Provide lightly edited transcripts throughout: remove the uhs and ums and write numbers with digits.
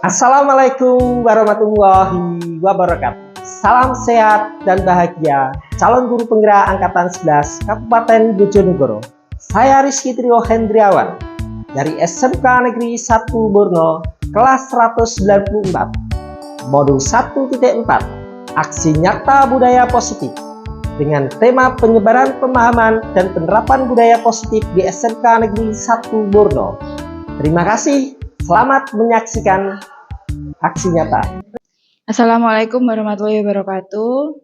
Assalamualaikum warahmatullahi wabarakatuh. Salam sehat dan bahagia calon guru penggerak Angkatan 11 Kabupaten Bojonegoro. Saya Rizky Trio Hendriawan dari SMK Negeri 1 Borno kelas 194 modul 1.4 aksi nyata budaya positif dengan tema penyebaran pemahaman dan penerapan budaya positif di SMK Negeri 1 Borno. Terima kasih, selamat menyaksikan aksi nyata. Assalamualaikum warahmatullahi wabarakatuh.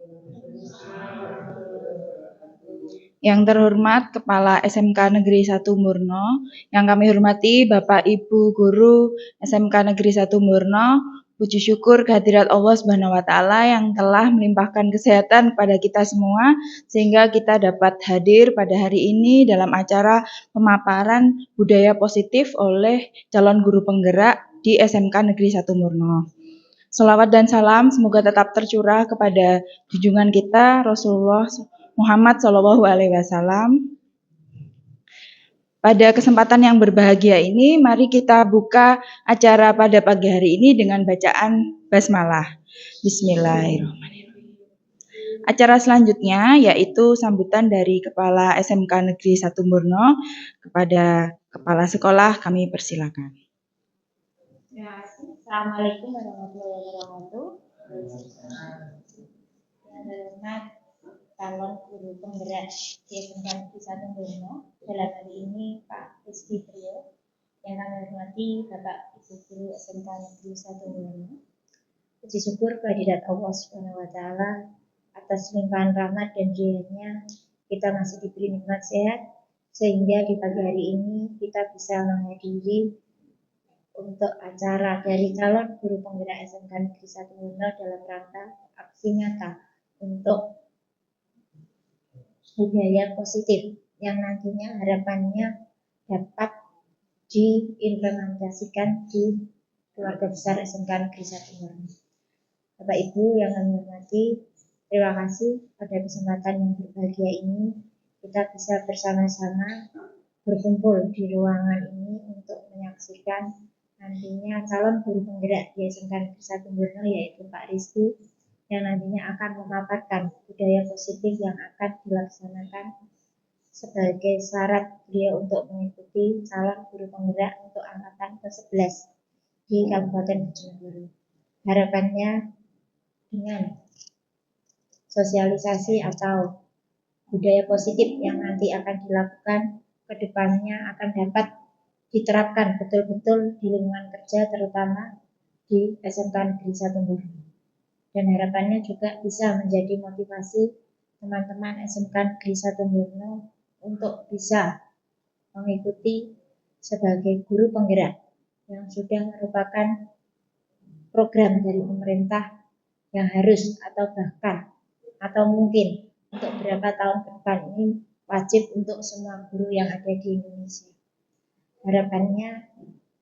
Yang terhormat Kepala SMK Negeri 1 Borno, yang kami hormati Bapak Ibu Guru SMK Negeri 1 Borno, puji syukur kehadirat Allah Subhanahu wa taala yang telah melimpahkan kesehatan kepada kita semua sehingga kita dapat hadir pada hari ini dalam acara pemaparan budaya positif oleh calon guru penggerak di SMK Negeri 1 Borno. Selawat dan salam semoga tetap tercurah kepada junjungan kita Rasulullah Muhammad SAW. Pada kesempatan yang berbahagia ini, mari kita buka acara pada pagi hari ini dengan bacaan basmalah. Bismillahirrahmanirrahim. Acara selanjutnya yaitu sambutan dari Kepala SMK Negeri 1 Borno kepada Kepala Sekolah, kami persilakan. Assalamualaikum warahmatullahi wabarakatuh. Calon guru penggerak di SMK Negeri 1 Borno dalam hari ini Pak Rizky Trio, yang kami hormati Bapak Ibu Guru SMK Negeri 1 Borno. Puji syukur kehadirat Allah Subhanahu wa taala atas limpahan rahmat dan hidayahnya kita masih diberi nikmat sehat sehingga di pagi hari ini kita bisa menghadiri untuk acara dari calon guru penggerak SMK Negeri 1 Borno dalam rangka aksi nyata untuk budaya positif yang nantinya harapannya dapat diimplementasikan di keluarga besar SMK Negeri 1 Borno. Bapak Ibu yang kami hormati, terima kasih pada kesempatan yang berbahagia ini kita bisa bersama-sama berkumpul di ruangan ini untuk menyaksikan nantinya calon guru penggerak di SMK Negeri 1 Borno yaitu Pak Rizky yang nantinya akan memaparkan budaya positif yang akan dilaksanakan sebagai syarat beliau untuk mengikuti calon guru penggerak untuk angkatan ke-11 di Kabupaten Bojonegoro. Harapannya dengan sosialisasi atau budaya positif yang nanti akan dilakukan ke depannya akan dapat diterapkan betul-betul di lingkungan kerja terutama di SMK Negeri 1 Borno. Dan harapannya juga bisa menjadi motivasi teman-teman SMK Negeri 1 Borno untuk bisa mengikuti sebagai guru penggerak yang sudah merupakan program dari pemerintah yang harus atau bahkan atau mungkin untuk beberapa tahun ke depan ini wajib untuk semua guru yang ada di Indonesia. Harapannya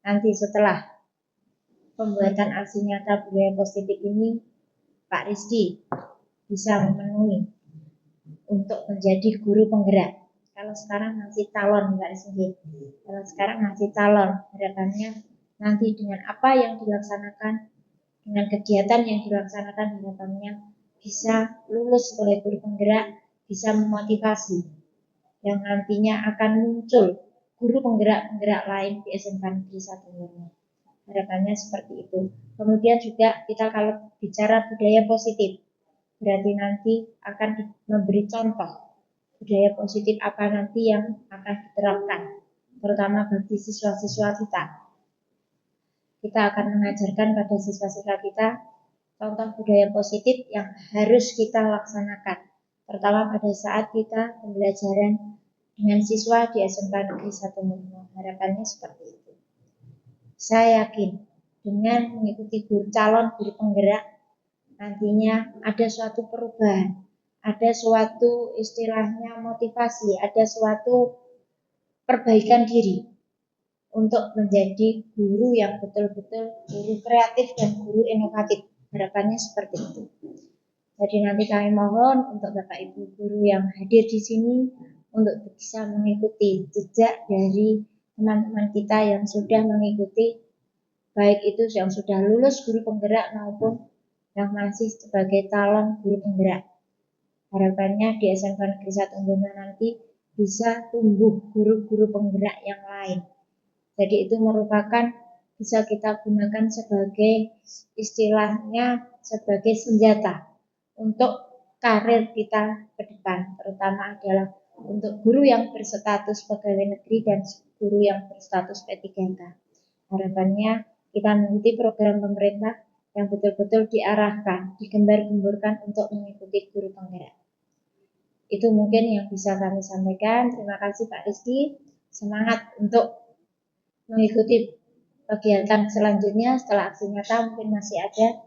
nanti setelah pembuatan aksi nyata budaya positif ini Pak Rizky bisa memenuhi untuk menjadi guru penggerak. Kalau sekarang masih calon, Pak Rizky. Kalau sekarang masih calon, harapannya nanti dengan apa yang dilaksanakan, dengan kegiatan yang dilaksanakan, harapannya bisa lulus sebagai guru penggerak, bisa memotivasi yang nantinya akan muncul guru penggerak-penggerak lain di SMK Negeri 1 Borno. Harapannya seperti itu. Kemudian juga kita kalau bicara budaya positif, berarti nanti akan memberi contoh budaya positif apa nanti yang akan diterapkan, terutama bagi siswa-siswa kita. Kita akan mengajarkan pada siswa-siswa kita contoh budaya positif yang harus kita laksanakan, terutama pada saat kita pembelajaran dengan siswa di SMK Negeri 1 Borno. Harapannya seperti itu. Saya yakin dengan mengikuti calon guru penggerak nantinya ada suatu perubahan, ada suatu istilahnya motivasi, ada suatu perbaikan diri untuk menjadi guru yang betul-betul guru kreatif dan guru inovatif. Harapannya seperti itu. Jadi nanti kami mohon untuk Bapak Ibu guru yang hadir di sini untuk bisa mengikuti jejak dari teman-teman kita yang sudah mengikuti, baik itu yang sudah lulus guru penggerak maupun yang masih sebagai calon guru penggerak. Harapannya di SMK Negeri 1 Murno nanti bisa tumbuh guru-guru penggerak yang lain. Jadi itu merupakan bisa kita gunakan sebagai istilahnya sebagai senjata untuk karir kita ke depan, terutama adalah untuk guru yang berstatus pegawai negeri dan guru yang berstatus P3K. Harapannya kita mengikuti program pemerintah yang betul-betul diarahkan, digembar-gemburkan untuk mengikuti guru penggerak. Itu mungkin yang bisa kami sampaikan. Terima kasih Pak Rizky. Semangat untuk mengikuti kegiatan selanjutnya. Setelah aksi nyata mungkin masih ada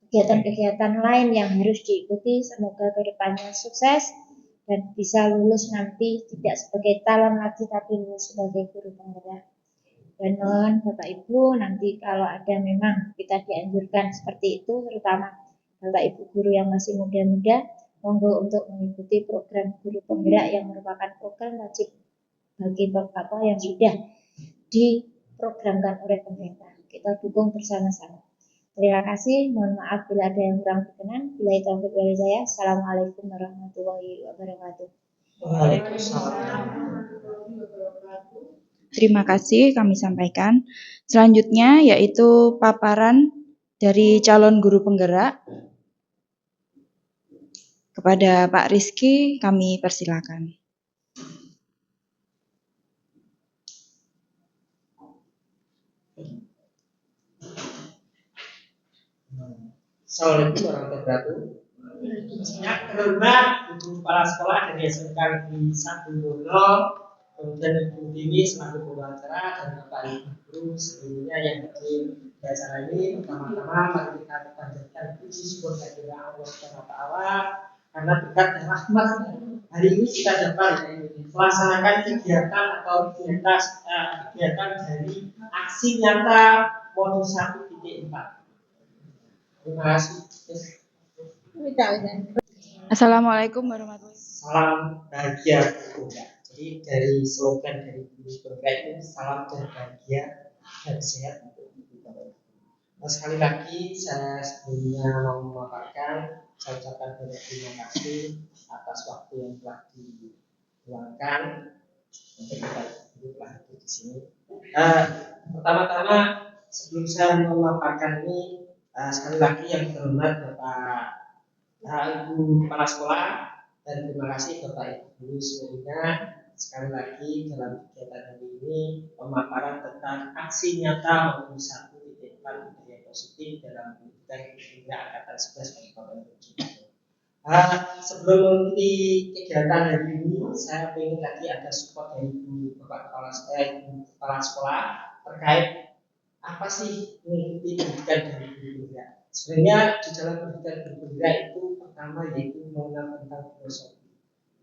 kegiatan-kegiatan lain yang harus diikuti. Semoga kedepannya sukses dan bisa lulus nanti tidak sebagai calon lagi tapi lulus sebagai guru penggerak. Dan mohon Bapak Ibu nanti kalau ada memang kita dianjurkan seperti itu, terutama Bapak Ibu guru yang masih muda-muda, monggo untuk mengikuti program guru penggerak yang merupakan program wajib bagi Bapak yang sudah diprogramkan oleh pemerintah. Kita dukung bersama-sama. Terima kasih. Mohon maaf bila ada yang kurang berkenan. Bila itu dari saya. Assalamualaikum warahmatullahi wabarakatuh. Waalaikumsalam. Terima kasih kami sampaikan. Selanjutnya yaitu paparan dari calon guru penggerak. Kepada Pak Rizky kami persilakan. Assalamualaikum warahmatullahi wabarakatuh. Yang terhormat Ibu Kepala Sekolah dari SMK Negeri 1 Murno, kemudian Ibu Dewi selaku pembawa acara dan Bapak Ibu guru seluruhnya yang hadir di acara ini. Pertama-tama mari kita panjatkan puji syukur kehadirat Allah Subhanahu wa taala karena berkat dan rahmat hari ini kita dapat melaksanakan kegiatan atau kegiatan dari aksi nyata modul 1.4. Terima kasih. Assalamualaikum warahmatullahi wabarakatuh. Salam bahagia Bunda. Jadi dari slogan dari guru penggerak itu salam bahagia dan sehat untuk ibu bapak. Nah, sekali lagi saya sebelumnya mau memaparkan, saya ucapkan banyak terima kasih atas waktu yang telah diluangkan untuk kita telah hadir di sini. Pertama-tama sebelum saya memaparkan ini, sekali lagi yang terhormat Bapak Ibu Kepala Sekolah dan terima kasih Bapak Ibu guru semuanya. Sekali lagi dalam kegiatan hari ini pemaparan tentang aksi nyata modul 1.4 budaya positif dalam pendidikan hingga angkatan 11 Kabupaten Bojonegoro. Sebelum mengikuti kegiatan hari ini, saya ingin tadi ada support dari Ibu Kepala Sekolah terkait apa sih mengikuti pendidikan dari guru penggerak. Sebenarnya di dalam pendidikan guru penggerak itu pertama yaitu mengenal tentang filosofi.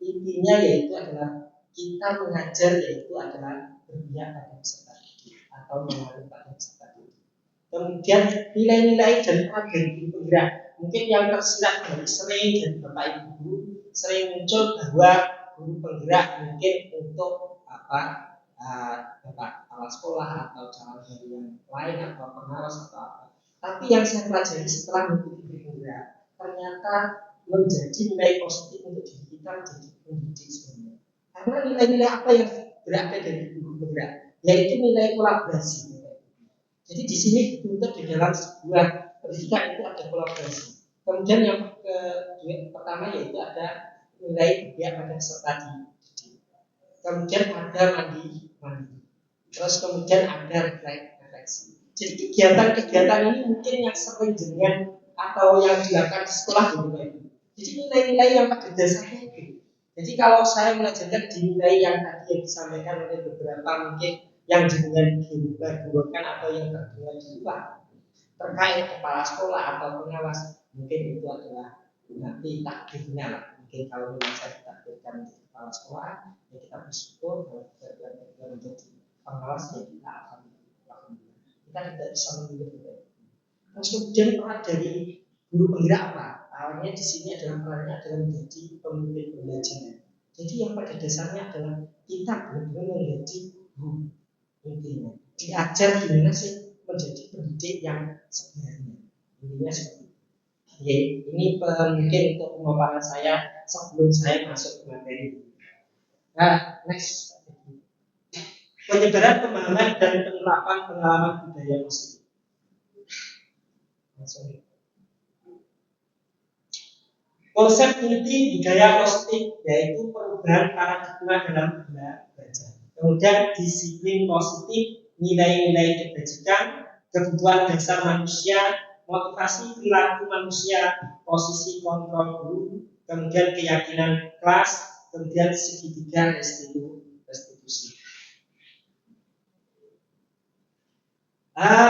Intinya yaitu adalah kita mengajar yaitu adalah berpihak pada peserta didik atau mengalir pada peserta didik. Kemudian nilai-nilai dan program guru penggerak mungkin yang tersirat dari sering dan Bapak Ibu guru sering muncul bahwa guru penggerak mungkin untuk Bapak kepala sekolah atau calon dari yang lain atau pengawas atau apa. Tapi yang saya pelajari setelah mengikuti penggerak ternyata menjadi nilai positif untuk diri kita menjadi pendidik sebenarnya. Karena nilai-nilai apa yang berada dari guru penggerak, yaitu nilai kolaborasi. Jadi di sini dibentuk di dalam sebuah pendidikan itu ada kolaborasi. Kemudian yang pertama yaitu ada nilai berpihak pada peserta didik. Kemudian ada mandi. Terus kemudian ada refleksi. Jadi kegiatan-kegiatan ini mungkin yang sering dengan atau yang dilakukan di sekolah gitu. Jadi nilai-nilai yang pada dasarnya itu. Jadi kalau saya mengajarkan di nilai yang tadi yang disampaikan oleh beberapa mungkin yang dengan dibuatkan atau yang terdengar di luar terkait kepala sekolah atau pengawas, mungkin itu adalah nanti takdirnya lah. Mungkin kalau memang saya ditakdirkan menjadi kepala sekolah, ya kita bersyukur bahwa kita menjadi pengawas ya kita akan kita tidak bisa memilih. Terus kemudian peran dari guru penggerak apa? Awalnya di sini adalah perannya adalah menjadi pemimpin pembelajaran. Jadi yang pada dasarnya adalah kita benar-benar menjadi guru intinya. Diajar gimana sih menjadi pendidik yang sebenarnya. Intinya seperti itu. Oke, ini mungkin untuk pemaparan saya sebelum saya masuk ke materi. Nah, next. Penyebaran pemahaman dan penerapan pengalaman budaya positif. Konsep inti budaya positif yaitu perubahan paradigma dalam belajar. Kemudian disiplin positif, nilai-nilai kebajikan, kebutuhan dasar manusia, motivasi perilaku manusia, posisi kontrol guru, kemudian keyakinan kelas, kemudian segitiga restitusi.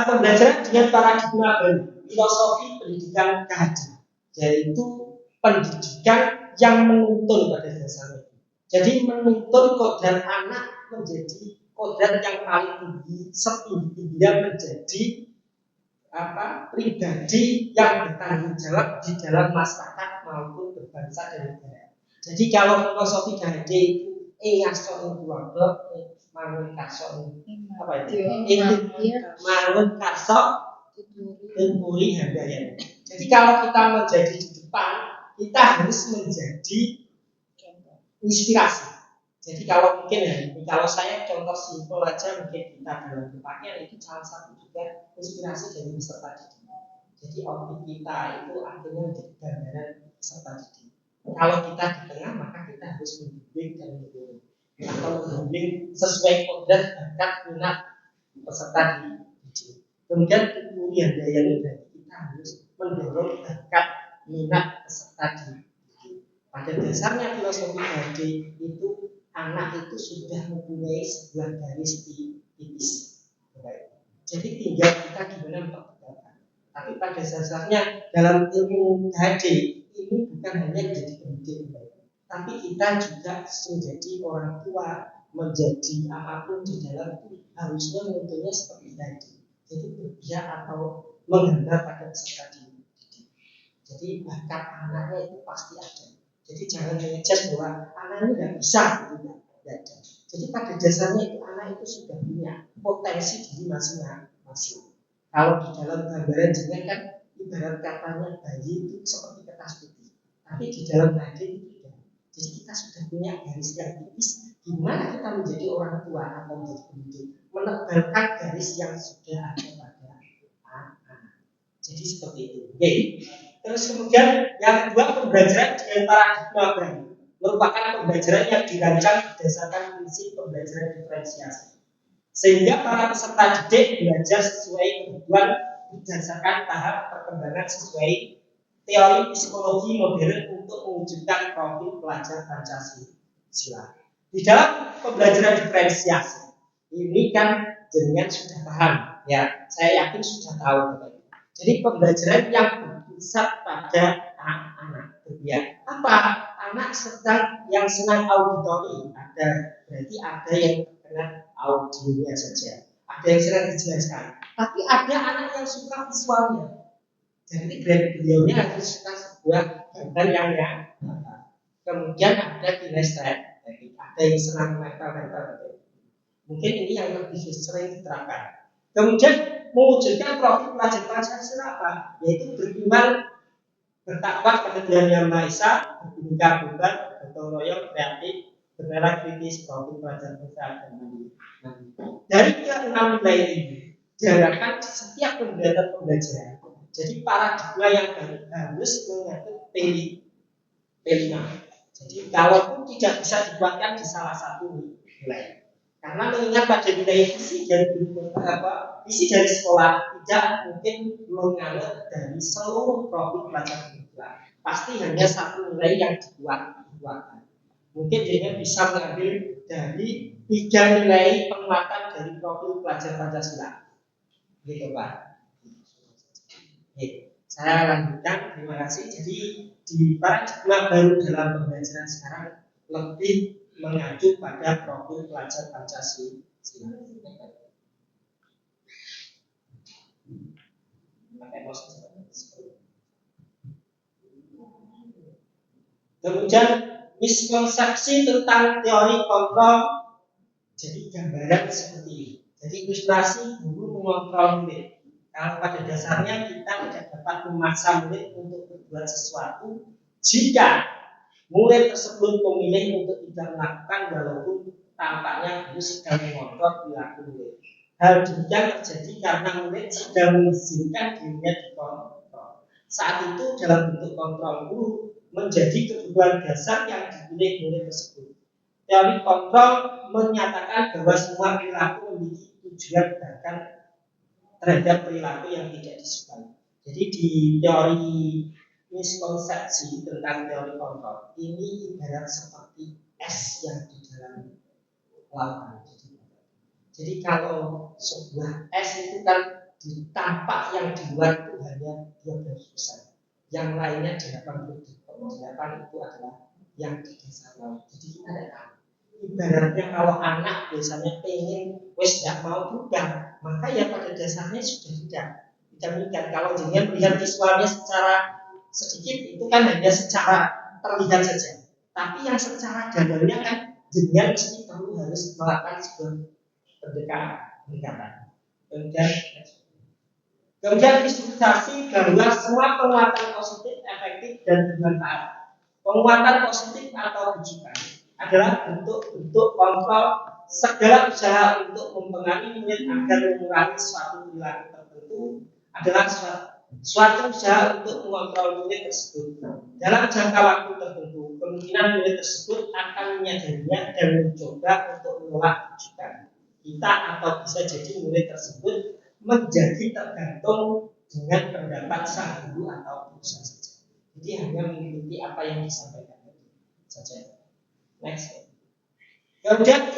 Pembelajaran dengan paradigma baru, filosofi pendidikan kehadiran, yaitu pendidikan yang menuntun pada dasarnya. Jadi menuntun kodrat anak menjadi kodrat yang paling tinggi, setinggi-tingginya menjadi pribadi yang bertanggung jawab di dalam masyarakat maupun berbangsa dan negara. Jadi kalau filosofi KHD itu ngaso keluarga, mangun kaso apa itu? Mangun kaso tempuri handayani. Jadi kalau kita menjadi di depan, kita harus menjadi inspirasi. Jadi kalau mungkin ya, kalau saya contoh simpel aja mungkin kita dalam berpakaian itu salah satu juga inspirasi dari peserta didik. Jadi outfit kita itu akhirnya menjadi gambaran peserta didik. Kalau kita di tengah maka kita harus membimbing dan mendorong atau membimbing sesuai kodrat bakat minat peserta didik. Kemudian kemudian daya dari kita harus mendorong bakat minat peserta didik. Pada dasarnya filosofi KHD itu anak itu sudah mempunyai sebuah garis tipis. Jadi tinggal kita gimana memperbaiki. Tapi pada dasarnya dalam ilmu KHD ini bukan hanya menjadi pendidik, tapi kita juga menjadi orang tua, menjadi apapun di dalam itu harusnya menuntunnya seperti tadi. Jadi berpihak atau menggambar pada peserta didik. Jadi bakat anaknya itu pasti ada. Jadi jangan ngejudge bahwa anak ini tidak bisa, tidak ada. Jadi pada dasarnya itu anak itu sudah punya potensi diri masing-masing. Kalau di dalam gambaran jenengan kan ibarat katanya bayi itu seperti kertas putih, tapi di dalam hati itu tidak. Jadi kita sudah punya garis yang tipis. Gimana kita menjadi orang tua atau menjadi pendidik, menebalkan garis yang sudah ada pada anak. Jadi seperti itu. Oke. Terus kemudian yang kedua, pembelajaran dengan paradigma baru merupakan pembelajaran yang dirancang berdasarkan prinsip pembelajaran diferensiasi. Sehingga para peserta didik belajar sesuai kebutuhan berdasarkan tahap perkembangan sesuai teori psikologi modern untuk mewujudkan profil pelajar Pancasila. Di dalam pembelajaran diferensiasi ini kan jenengan sudah paham, ya saya yakin sudah tahu. Jadi pembelajaran yang berpusat pada anak-anak. Ya, apa? Anak yang senang auditori ada, berarti ada yang terkena audionya saja. Ada yang senang dijelaskan. Tapi ada anak yang suka visualnya. Jadi beliaunya harus suka sebuah gambar yang kemudian ada kinestetik. Ada yang senang mental. Mungkin ini yang lebih sering diterapkan. Kemudian mewujudkan profil pelajar Pancasila apa? Yaitu beriman, bertakwa kepada Tuhan Yang Maha Esa, berbingkar bukan, bergotong royong, kreatif, bergerak kritis, profil pelajar Pancasila dan mandiri. Dari keenam nilai ini diharapkan setiap kegiatan pembelajaran. Jadi paradigma yang baru harus mengatur P5. Jadi kalaupun tidak bisa dikuatkan di salah satu nilai. Karena mengingat pada nilai visi dari sekolah tidak mungkin mengalir dari seluruh profil pelajar kebetulan. Pasti hanya satu nilai yang dikuatkan. Mungkin dia bisa mengambil dari 3 nilai penguatan dari profil pelajar Pancasila. Gitu Pak. Saya lanjutkan, terima kasih. Jadi di paradigma baru dalam pembelajaran sekarang lebih mengacu pada profil pelajar Pancasila Kemudian miskonsepsi tentang teori kontrol. Jadi gambaran seperti ini. Jadi ilustrasi guru mengontrol murid. Kalau pada dasarnya kita tidak dapat memaksa murid untuk berbuat sesuatu jika murid tersebut memilih untuk tidak melakukan walaupun tampaknya guru sedang mengontrol perilaku murid. Hal demikian terjadi karena murid sedang mengizinkan dirinya dikontrol. Saat itu dalam bentuk kontrol guru menjadi kebutuhan dasar yang dipilih murid tersebut. Teori kontrol menyatakan bahwa semua perilaku memiliki tujuan bahkan terhadap perilaku yang tidak disukai. Jadi di teori miskonsepsi tentang teori kontrol ini ibarat seperti es yang di dalam lautan. Jadi kalau sebuah es itu kan tampak yang di luar itu hanya 12%, yang lainnya 80%. 8 itu adalah yang di dasar laut. Jadi kita tidak tahu. Ibaratnya kalau anak biasanya pengen wes tidak mau berubah, maka ya pada dasarnya sudah tidak mungkin. Kalau jenengan melihat visualnya secara sedikit itu kan hanya secara terlihat saja. Tapi yang secara dalamnya kan jenengan mesti perlu harus melakukan sebuah pendekatan. Kemudian ilustrasi bahwa semua penguatan positif, efektif dan bermanfaat. Penguatan positif atau bujukan adalah bentuk-bentuk kontrol segala usaha untuk mempengaruhi murid agar mengurangi suatu perilaku tertentu adalah suatu usaha untuk mengontrol murid tersebut. Dalam jangka waktu tertentu, kemungkinan murid tersebut akan menyadarinya dan mencoba untuk menolak bujukan kita, atau bisa jadi murid tersebut menjadi tergantung dengan pendapat sang guru atau dosen saja. Jadi hanya mengikuti apa yang disampaikan saja. Next. Kemudian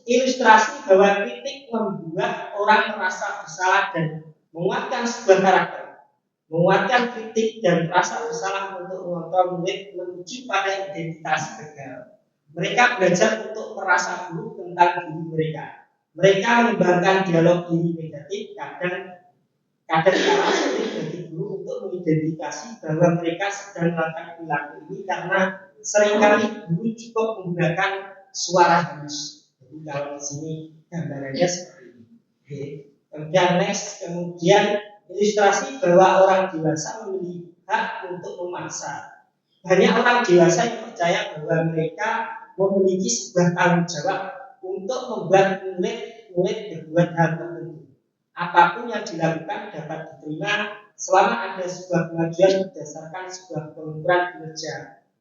ilustrasi bahwa kritik membuat orang merasa bersalah dan menguatkan sebuah karakter. Menguatkan kritik dan rasa bersalah untuk mengontrol murid menuju pada identitas gagal. Mereka belajar untuk merasa buruk tentang diri mereka. Mereka mengembangkan dialog diri negatif, kadang cara sulit bagi guru untuk mengidentifikasi bahwa mereka sedang melakukan perilaku ini karena seringkali guru cukup menggunakan suara halus. Jadi kalau di sini gambarannya seperti ini. Oke. Kemudian ilustrasi bahwa orang dewasa memiliki hak untuk memaksa. Banyak orang dewasa yang percaya bahwa mereka memiliki sebuah tanggung jawab untuk membuat murid berbuat hal tertentu. Apapun yang dilakukan dapat diterima selama ada sebuah pengajuan berdasarkan sebuah pengukuran kinerja.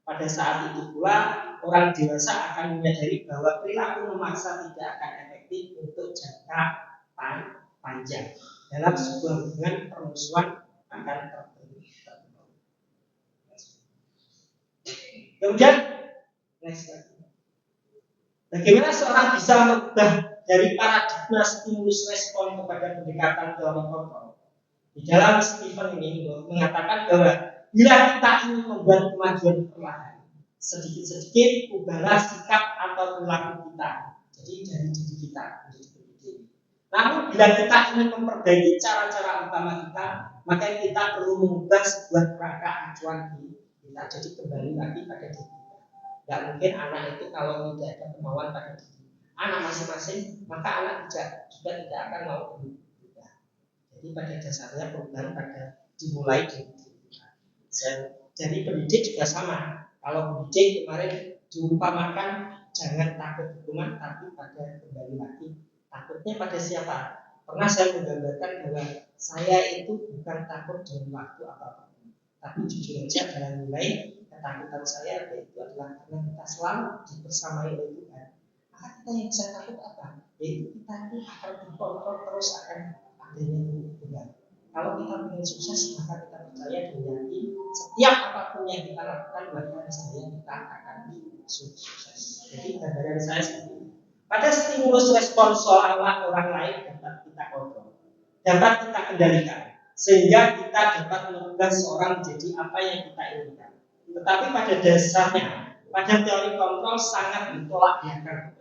Pada saat itu pula, orang dewasa akan menyadari bahwa perilaku memaksa tidak akan efektif untuk jangka panjang dalam sebuah hubungan permusuhan akan tertentu. Kemudian, bagaimana seorang bisa mengubah dari paradigma stimulus respon kepada pendekatan teori kontrol? Di dalam Stephen ini mengatakan bahwa bila kita ingin membuat kemajuan perlahan, sedikit-sedikit ubahlah sikap atau perilaku kita. Jadi dari diri kita menjadi diri. Namun bila kita ingin memperbaiki cara-cara utama kita, maka kita perlu mengubah sebuah kerangka acuan diri kita. Jadi kembali lagi pada diri kita. Tidak mungkin anak itu kalau tidak ada kemauan pada diri anak masing-masing, maka anak juga tidak akan mau berubah. Jadi pada dasarnya perubahan pada dimulai dari diri kita. Jadi pendidik juga sama. Kalau pendidik kemarin diumpamakan jangan takut hukuman, tapi pada kembali lagi takutnya pada siapa? Pernah saya menggambarkan bahwa saya itu bukan takut dengan waktu apapun, tapi jujur saja dalam nilai ketakutan saya yaitu adalah karena kita selalu dibersamai oleh Tuhan. Maka kita yang bisa takut apa? Yaitu kita itu akan dikontrol terus akan adanya Tuhan. Kalau kita ingin sukses, maka kita percaya dan yakin setiap apapun yang kita lakukan, maka niscaya kita akan sukses. Jadi gambaran saya seperti ini. Pada stimulus respon seolah-olah orang lain dapat kita kontrol, dapat kita kendalikan, sehingga kita dapat mengubah seorang menjadi apa yang kita inginkan. Tetapi pada dasarnya, pada teori kontrol sangat ditolak belakang.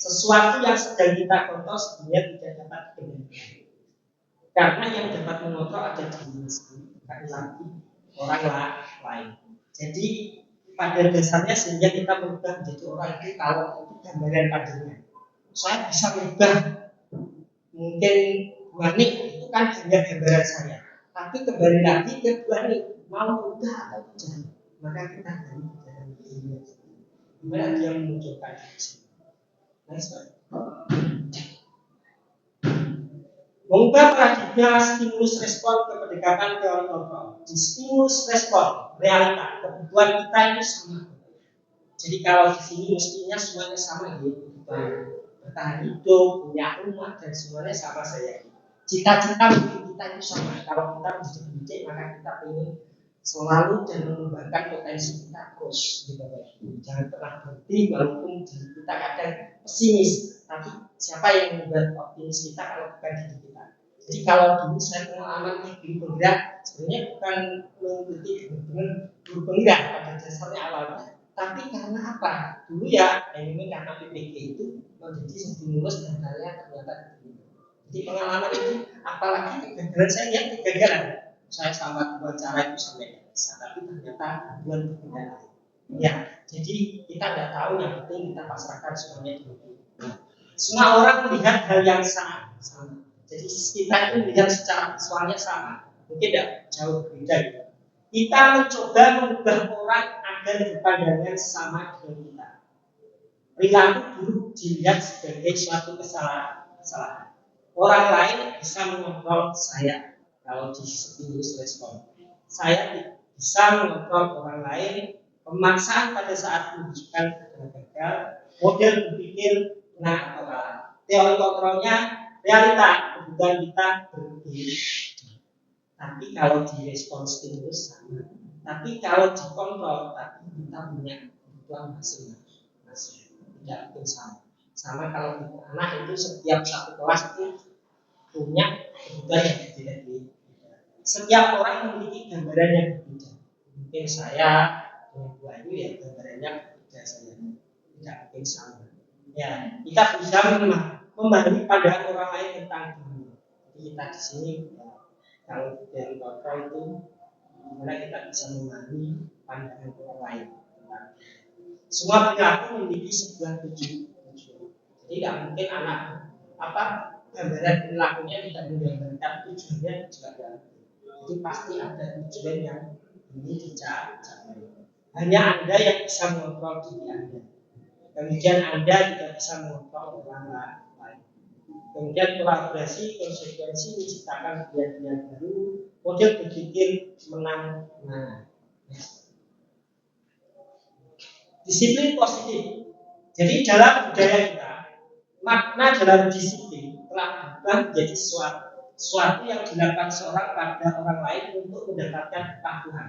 Sesuatu yang sedang kita kontrol sebenarnya tidak dapat dikendalikan. Karena yang dapat mengontrol ada diri sendiri, bukan lagi orang lain. Jadi pada dasarnya sehingga kita berubah menjadi orang itu kalau itu gambaran padanya. Saya bisa merubah mungkin Wani itu kan hanya gambaran saya. Tapi kembali lagi ke Wani mau berubah atau tidak, maka kita harus dalam dirinya. Gimana dia menunjukkan diri. Mengubah paradigma stimulus respon ke pendekatan teori kontrol. Di stimulus respon realita kebutuhan kita itu sama. Jadi kalau di sini mestinya semuanya sama gitu. Bertahan hidup, punya rumah dan semuanya sama saya. Cita-cita kita itu sama. Kalau kita menjadi pendidik maka kita ingin selalu dan mengembangkan potensi kita terus gitu. Jangan pernah berhenti walaupun kita kadang pesimis, tapi siapa yang membuat optimis kita kalau bukan diri kita. Jadi kalau dulu saya pengalaman guru penggerak sebenarnya bukan mengikuti dengan guru penggerak pada dasarnya awalnya, tapi karena apa? Dulu ya ini karena PPG itu menjadi stimulus dan saya ternyata jadi pengalaman itu apalagi kegagalan saya lihat kegagalan. Saya sama wawancara itu sampai bisa, tapi ternyata bukan berbeda. Ya, jadi kita tidak tahu, yang penting kita pasrahkan semuanya dulu. Semua orang melihat hal yang sama. Jadi kita itu melihat secara visualnya sama, mungkin tidak jauh berbeda. Gitu. Kita mencoba mengubah orang agar berpandangan sama dengan kita. Perilaku buruk dilihat sebagai suatu kesalahan. Orang lain bisa mengontrol saya. Kalau di stimulus respon, saya bisa mengontrol orang lain. Pemaksaan pada saat menunjukkan adalah gagal. Model berpikir atau kalah. Teori kontrolnya realita kebutuhan kita berbeda. Tapi kalau di respon stimulus sama. Tapi kalau dikontrol, tapi kita punya kebutuhan masing-masing. Tidak mungkin sama. Sama kalau anak itu setiap satu kelas itu punya kebutuhan yang berbeda. Setiap orang memiliki gambaran yang berbeda. Mungkin saya dengan Bu Ayu ya gambarannya berbeda saya. Tidak mungkin sama. Ya, kita bisa memahami pandangan orang lain tentang dunia. Jadi kita di sini ya, kalau dari kontrol itu gimana kita bisa memahami pandangan orang lain tentang semua perilaku memiliki sebuah tujuan. Jadi tidak mungkin anak gambaran perilakunya tidak menggambarkan tujuannya juga ada. Jadi pasti ada tujuan yang ini dicapai. Hanya Anda yang bisa mengontrol diri Anda. Kemudian Anda tidak bisa mengontrol orang lain. Kemudian kolaborasi, konsekuensi menciptakan pilihan-pilihan baru, model berpikir menang. Disiplin positif. Jadi dalam budaya kita, makna dalam disiplin telah berubah menjadi sesuatu yang dilakukan seorang pada orang lain untuk mendapatkan kepatuhan.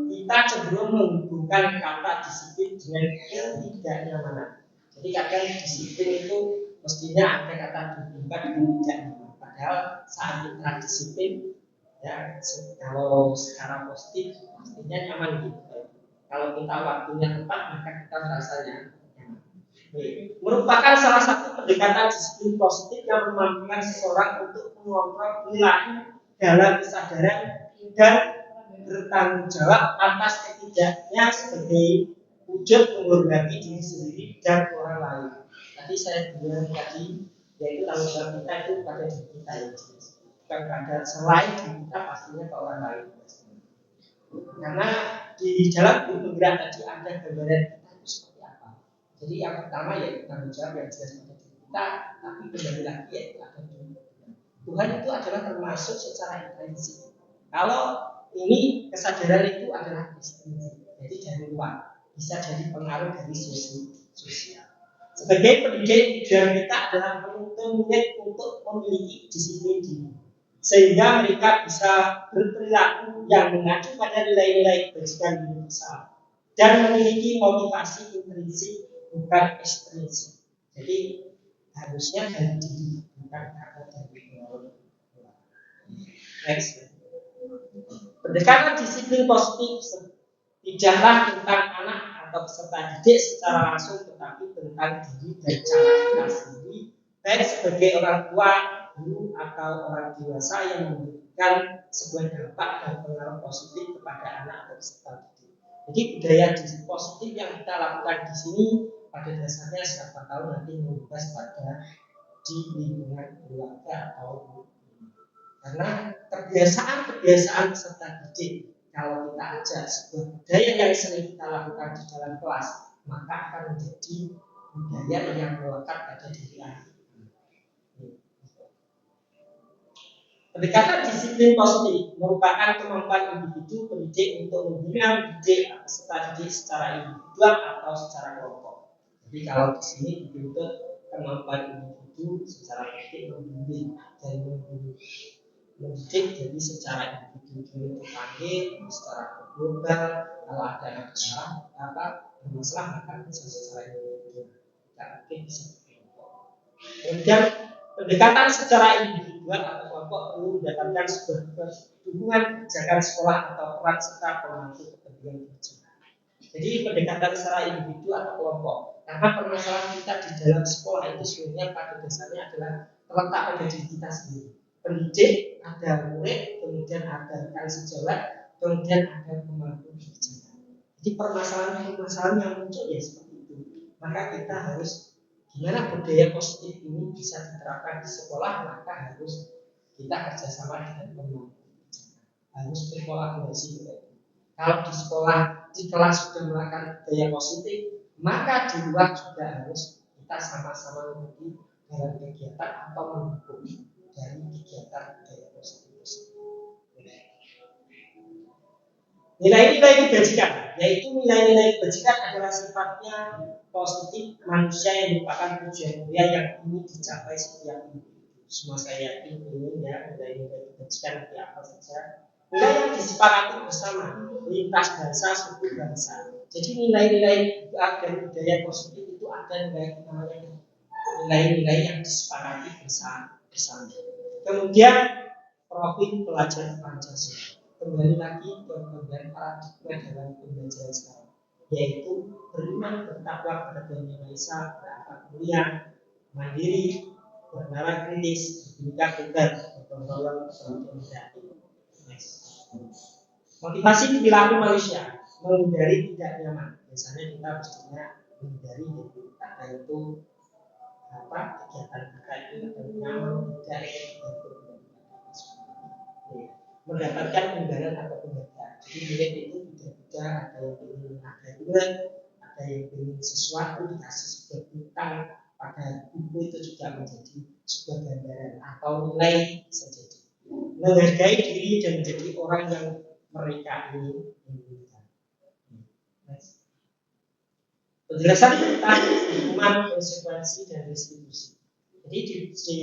Kita cenderung menghubungkan kata disiplin dengan ketidaknyamanan. Jadi kadang disiplin itu mestinya ada kata dihubungkan dengan tidak nyaman. Padahal saat kita disiplin, ya kalau secara positif mestinya nyaman gitu. Kalau kita waktunya tepat maka kita merasanya nyaman. Merupakan salah satu pendekatan disiplin positif yang memampukan seseorang untuk mengontrol perilaku dalam kesadaran dan bertanggung jawab atas ketidaknya sebagai wujud menghormati diri sendiri dan orang lain. Tadi saya bilang tadi, yaitu tanggung jawab kita itu pada diri kita ya, bukan pada selain diri kita pastinya ke orang lain. Karena di dalam penggerak tadi ada gambaran kita itu seperti apa. Jadi yang pertama yaitu tanggung jawab yang jelas pada diri kita, tapi kembali lagi yaitu ada Tuhan itu adalah termasuk secara intrinsik. Kalau ini kesadaran itu adalah ekstrinsik, jadi dari luar, bisa jadi pengaruh dari sosial. Sebagai pendidik, tujuan kita adalah menuntun murid untuk memiliki disiplin diri, sehingga mereka bisa berperilaku yang mengacu pada nilai-nilai kebajikan universal dan memiliki motivasi intrinsik bukan ekstrinsik. Jadi harusnya dari diri bukan karena dari luar. Next. Pendekatan disiplin positif tidaklah tentang anak atau peserta didik secara langsung, tetapi tentang diri dan cara kita sendiri, baik sebagai orang tua, guru atau orang dewasa yang memberikan sebuah dampak dan pengaruh positif kepada anak atau peserta didik. Jadi budaya positif yang kita lakukan di sini pada dasarnya siapa tahu nanti membahas pada di lingkungan keluarga atau karena kebiasaan peserta didik kalau kita ajak sebuah budaya yang sering kita lakukan di dalam kelas, maka akan menjadi budaya yang melekat pada diri anak. Pendekatan disiplin positif merupakan kemampuan individu pendidik untuk membina mendidik peserta didik secara individual atau secara kelompok. Jadi kalau di sini dituntut kemampuan individu secara pendidik membimbing dan mendidik jadi secara individu dipanggil secara global, kalau ada masalah maka bisa secara individu, tidak mungkin bisa kelompok. Kemudian pendekatan secara individual atau kelompok perlu mendapatkan sebuah dukungan kebijakan sekolah atau peran serta pemangku kepentingan kerja. Jadi pendekatan secara individu atau kelompok, karena permasalahan kita di dalam sekolah itu sebenarnya pada dasarnya adalah terletak pada diri kita sendiri. Pendidik, ada murid, kemudian ada rekan sejawat, kemudian ada pemangku kebijakan. Jadi permasalahan yang muncul ya seperti itu. Maka kita harus gimana budaya positif ini bisa diterapkan di sekolah, maka harus kita kerjasama dengan pemangku kebijakan. Harus berkolaborasi. Kalau di sekolah, di kelas sudah melakukan budaya positif, maka di luar juga harus kita sama-sama mengikuti dalam kegiatan atau mendukung dari kegiatan budaya positif. Nilai-nilai kebajikan, yaitu nilai-nilai kebajikan adalah sifatnya positif manusia yang merupakan tujuan mulia yang ingin dicapai setiap individu. Semua saya yakin ingin ya nilai-nilai kebajikan di apa saja. Nilai yang disepakati bersama lintas bangsa, suku bangsa. Jadi nilai-nilai dari budaya positif itu ada nilai-nilai yang disepakati bersama. Kemudian profil pelajar Pancasila. Kembali lagi ke pembelajaran paradigma dalam pembelajaran sekarang, yaitu beriman, bertakwa kepada Tuhan Yang Maha Esa, berakhlak mulia, mandiri, bernalar kritis, berbika tunggal, bertanggung jawab, motivasi perilaku manusia menghindari tidak nyaman. Biasanya kita mestinya menghindari itu kegiatan kita itu nyaman, tidak mendapatkan undangan atau penghargaan. Jadi murid itu tidak ada yang ingin ada yang ingin sesuatu dikasih sebuah bintang pada buku itu juga menjadi sebuah gambaran atau nilai bisa jadi menghargai diri dan menjadi orang yang mereka ingin inginkan. Penjelasan tentang hukuman, konsekuensi dan restitusi. Jadi di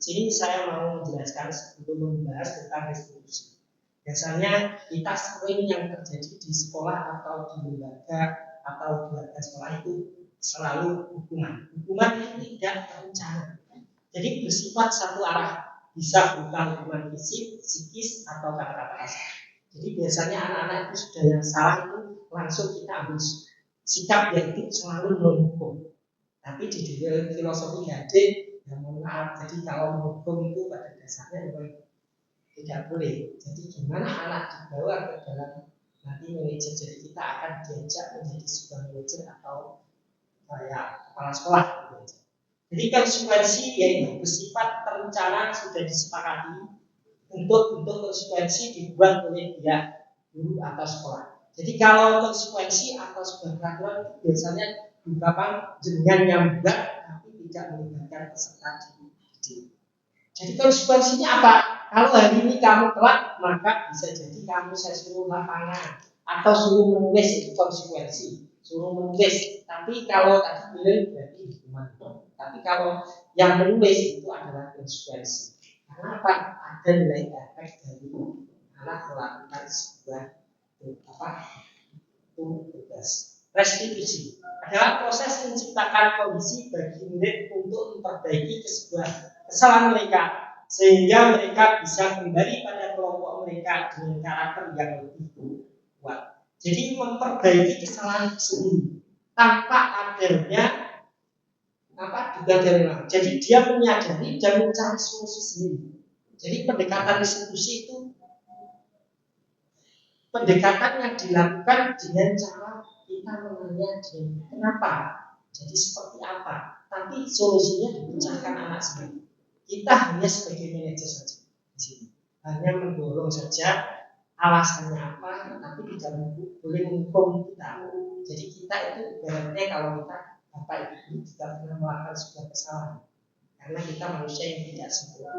sini saya mau menjelaskan sebelum membahas tentang restitusi. Biasanya kita sering yang terjadi di sekolah atau di lembaga atau keluarga sekolah itu selalu hukuman. Hukuman itu tidak terencana. Jadi bersifat satu arah, bisa berupa hukuman fisik, psikis atau kata-kata kasar. Jadi biasanya anak-anak itu sudah yang salah itu langsung kita ambil sikap yaitu selalu menghukum. Tapi di dalam filosofi hadis yang mohon maaf, jadi kalau menghukum itu pada dasarnya memang tidak boleh. Jadi gimana anak dibawa ke dalam nanti manajer, jadi kita akan diajak menjadi sebuah manajer atau kepala sekolah. Jadi konsekuensi yaitu bersifat terencana sudah disepakati untuk konsekuensi dibuat oleh pihak guru atau sekolah. Jadi kalau konsekuensi atau sebuah peraturan biasanya berupa jenengan yang buat tapi tidak melibatkan peserta didik. Jadi konsekuensinya apa? Kalau hari ini kamu telat, maka bisa jadi kamu saya suruh lapangan atau suruh menulis, itu konsekuensi. Suruh menulis. Tapi kalau tadi bilang berarti hukuman. Tapi kalau yang menulis itu adalah konsekuensi. Karena apa? Ada nilai efek dari anak melakukan sebuah tugas. Restitusi adalah proses menciptakan kondisi bagi murid untuk memperbaiki sebuah kesalahan mereka sehingga mereka bisa kembali pada kelompok mereka dengan karakter yang lebih kuat. Jadi memperbaiki kesalahan sendiri tanpa adanya dugaan dari orang. Jadi dia menyadari dan mencari solusi sendiri. Jadi pendekatan restitusi itu pendekatan yang dilakukan dengan cara kita menanya dia kenapa, jadi seperti apa, tapi solusinya dibicarakan anak sendiri. Kita hanya sebagai manajer saja di sini, hanya mendorong saja alasannya apa, tapi tidak boleh menghukum kita. Jadi kita itu ibaratnya kalau kita bapak ibu tidak pernah melakukan sebuah kesalahan, karena kita manusia yang tidak sempurna.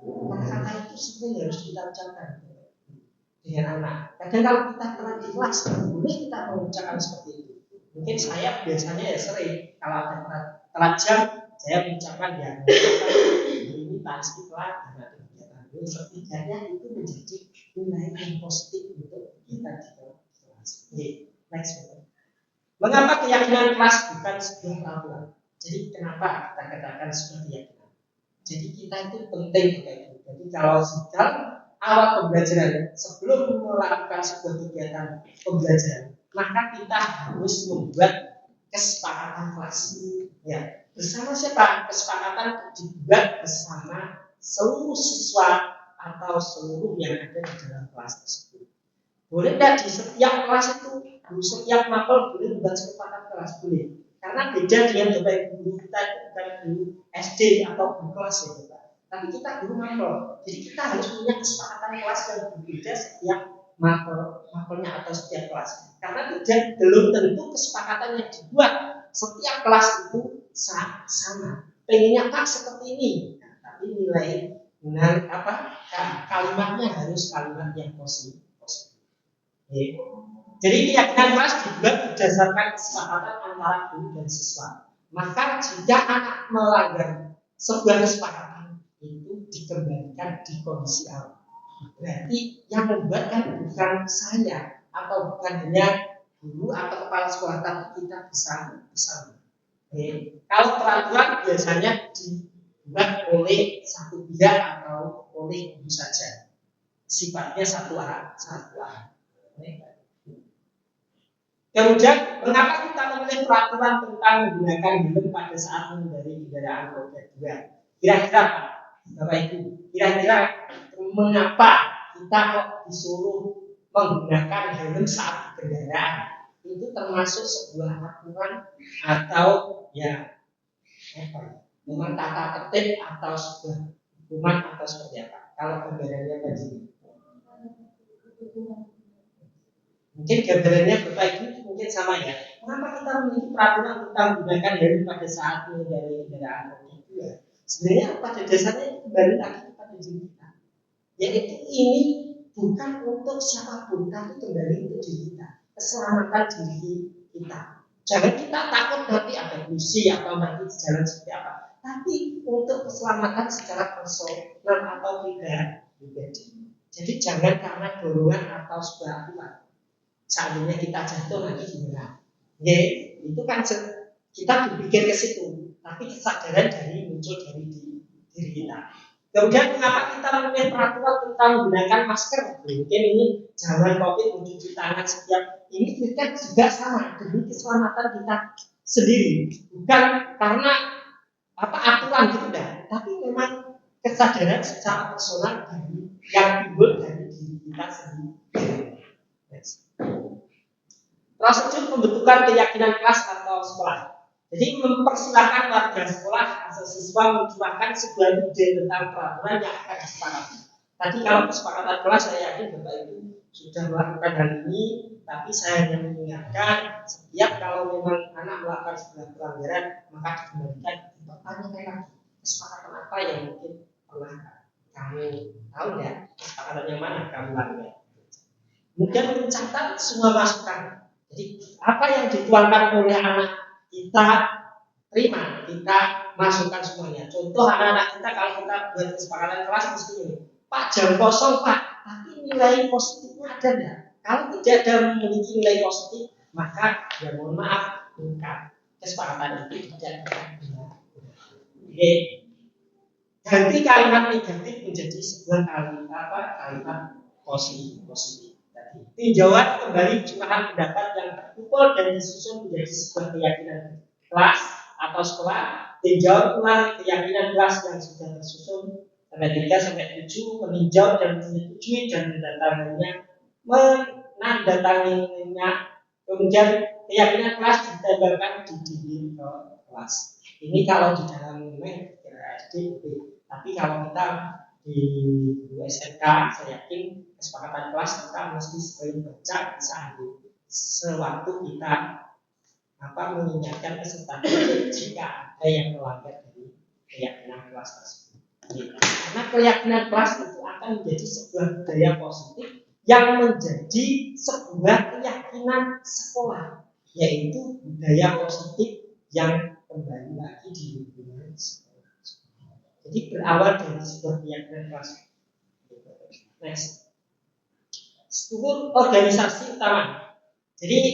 Kata-kata itu sebenarnya harus kita ucapkan dengan anak. Kadang kalau kita telah di kelas, boleh kita mengucapkan seperti itu. Mungkin saya biasanya ya sering kalau ada telat jam, saya mengucapkan ya ini pasti telat karena kegiatan. Setidaknya itu menjadi nilai yang positif untuk kita di kelas. Next. Mengapa keyakinan kelas bukan sebuah peraturan? Jadi kenapa kita katakan seperti keyakinan? Jadi kita itu penting kayak gitu. Jadi kalau sedang awal pembelajaran sebelum melakukan sebuah kegiatan pembelajaran, maka kita harus membuat kesepakatan kelas. Ya, bersama siapa? Kesepakatan dibuat bersama seluruh siswa atau seluruh yang ada di dalam kelas tersebut. Boleh tidak di setiap kelas itu, setiap mapel boleh membuat kesepakatan kelas? Boleh. Karena beda dengan bapak guru kita itu bukan guru SD atau guru kelas ya Bapak. Tapi kita guru mapel. Jadi kita harus punya kesepakatan kelas yang berbeda setiap mapelnya atau setiap kelas. Karena belum tentu kesepakatan yang dibuat setiap kelas itu sama. Pengennya Pak seperti ini, nah, tapi nilai kalimatnya harus kalimat yang positif. Jadi keyakinan kelas dibuat berdasarkan kesepakatan antara guru dan siswa. Maka jika anak melanggar sebuah kesepakatan itu dikembalikan di kondisi awal. Berarti yang membuat kan bukan saya atau bukan hanya guru atau kepala sekolah, tapi kita bersama. Kalau peraturan biasanya dibuat oleh satu pihak atau oleh guru saja, sifatnya satu arah. Kemudian, mengapa kita memilih peraturan tentang menggunakan helm pada saat mengendarai kendaraan roda 2? Kira-kira, Bapak Ibu, mengapa kita kok disuruh menggunakan helm saat berkendara? Itu termasuk sebuah aturan atau hukuman tata tertib atau sebuah hukuman atau seperti apa? Kalau gambarannya tadi, mungkin gambarannya Bapak Ibu mungkin sama ya. Mengapa kita memiliki peraturan tentang menggunakan helm pada saat mengendarai kendaraan roda 2? Sebenarnya pada dasarnya kembali lagi kepada diri kita. Yaitu ini bukan untuk siapapun, tapi kembali untuk diri kita, keselamatan diri kita. Jangan kita takut nanti ada polisi atau nanti di jalan seperti apa, tapi untuk keselamatan secara personal atau pribadi. Jadi jangan karena dorongan atau sebuah aturan. Seandainya kita jatuh nanti gimana? Itu kan kita berpikir ke situ, tapi kesadaran muncul dari diri kita. Kemudian mengapa kita memilih peraturan tentang menggunakan masker? Mungkin ini jangan COVID, mencuci tangan setiap ini kita juga sama demi keselamatan kita sendiri, bukan karena aturan gitu dah, tapi memang kesadaran secara personal yang timbul dari diri kita sendiri. Prosedur pembentukan keyakinan kelas atau sekolah. Jadi mempersilahkan warga sekolah atau siswa mencurahkan sebuah ide tentang peraturan yang akan disepakati. Tadi kalau kesepakatan kelas saya yakin Bapak Ibu sudah melakukan hal ini, tapi saya hanya mengingatkan setiap kalau memang anak melakukan sebuah pelanggaran maka dikembalikan dipertanyakan lagi kesepakatan apa yang mungkin pernah kamu tahu ya, kesepakatan yang mana kamu lakukan. Kemudian mencatat semua masukan. Jadi apa yang dituangkan oleh anak kita terima, kita masukkan semuanya. Contoh anak-anak kita kalau kita buat kesepakatan kelas mesti ini, Pak jam kosong Pak, tapi nilai positifnya ada enggak? Kalau tidak ada memiliki nilai positif, maka ya mohon maaf, bukan kesepakatan itu tidak benar. Oke. Ganti kalimat negatif menjadi sebuah kalimat positif. Tinjauan kembali curahan pendapat yang terkumpul dan disusun menjadi sebuah keyakinan kelas atau sekolah. Tinjauan ulang keyakinan kelas yang sudah tersusun sampai 3 sampai 7, meninjau dan menyetujui dan menandatanginya. Kemudian keyakinan kelas ditambahkan di dinding kelas. Ini kalau di dalam SD, tapi kalau kita di SMK, saya yakin kesepakatan kelas kita mesti sering baca bisa ambil sewaktu kita mengingatkan peserta jika ada yang melanggar dari keyakinan kelas tersebut. Karena keyakinan kelas itu akan menjadi sebuah budaya positif yang menjadi sebuah keyakinan sekolah, yaitu budaya positif yang kembali lagi di lingkungan sekolah. Jadi berawal dari sebuah keyakinan kelas. Next, struktur organisasi utama. Jadi ini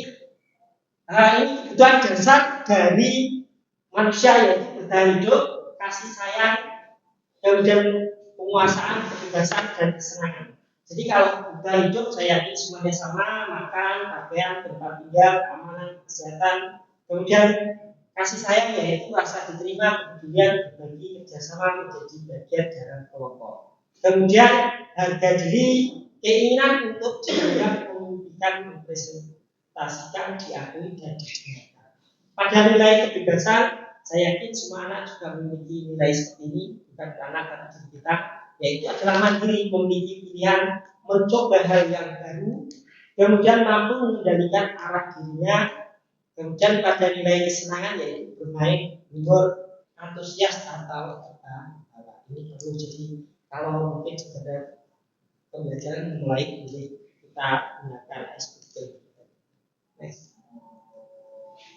kebutuhan dasar dari manusia, yaitu bertahan hidup, kasih sayang, kemudian penguasaan, kebebasan, dan kesenangan. Jadi kalau bertahan hidup, saya yakin semuanya sama: makan, pakaian, tempat tinggal, keamanan, kesehatan. Kemudian kasih sayang, yaitu rasa diterima, kemudian berbagi, kerjasama, menjadi bagian dalam kelompok. Kemudian harga diri, keinginan untuk dianggap, memimpikan, mempresentasikan, diakui, dan didengarkan. Pada nilai kebebasan, saya yakin semua anak juga memiliki nilai seperti ini, bukan karena diri kita, yaitu adalah mandiri, memiliki pilihan, mencoba hal yang baru, kemudian mampu mengendalikan arah dirinya. Kemudian pada nilai kesenangan, yaitu bermain, humor, antusias, atau tertawa. Ini perlu. Jadi kalau mungkin sekedar pembelajaran mulai kita gunakan SPT. Next.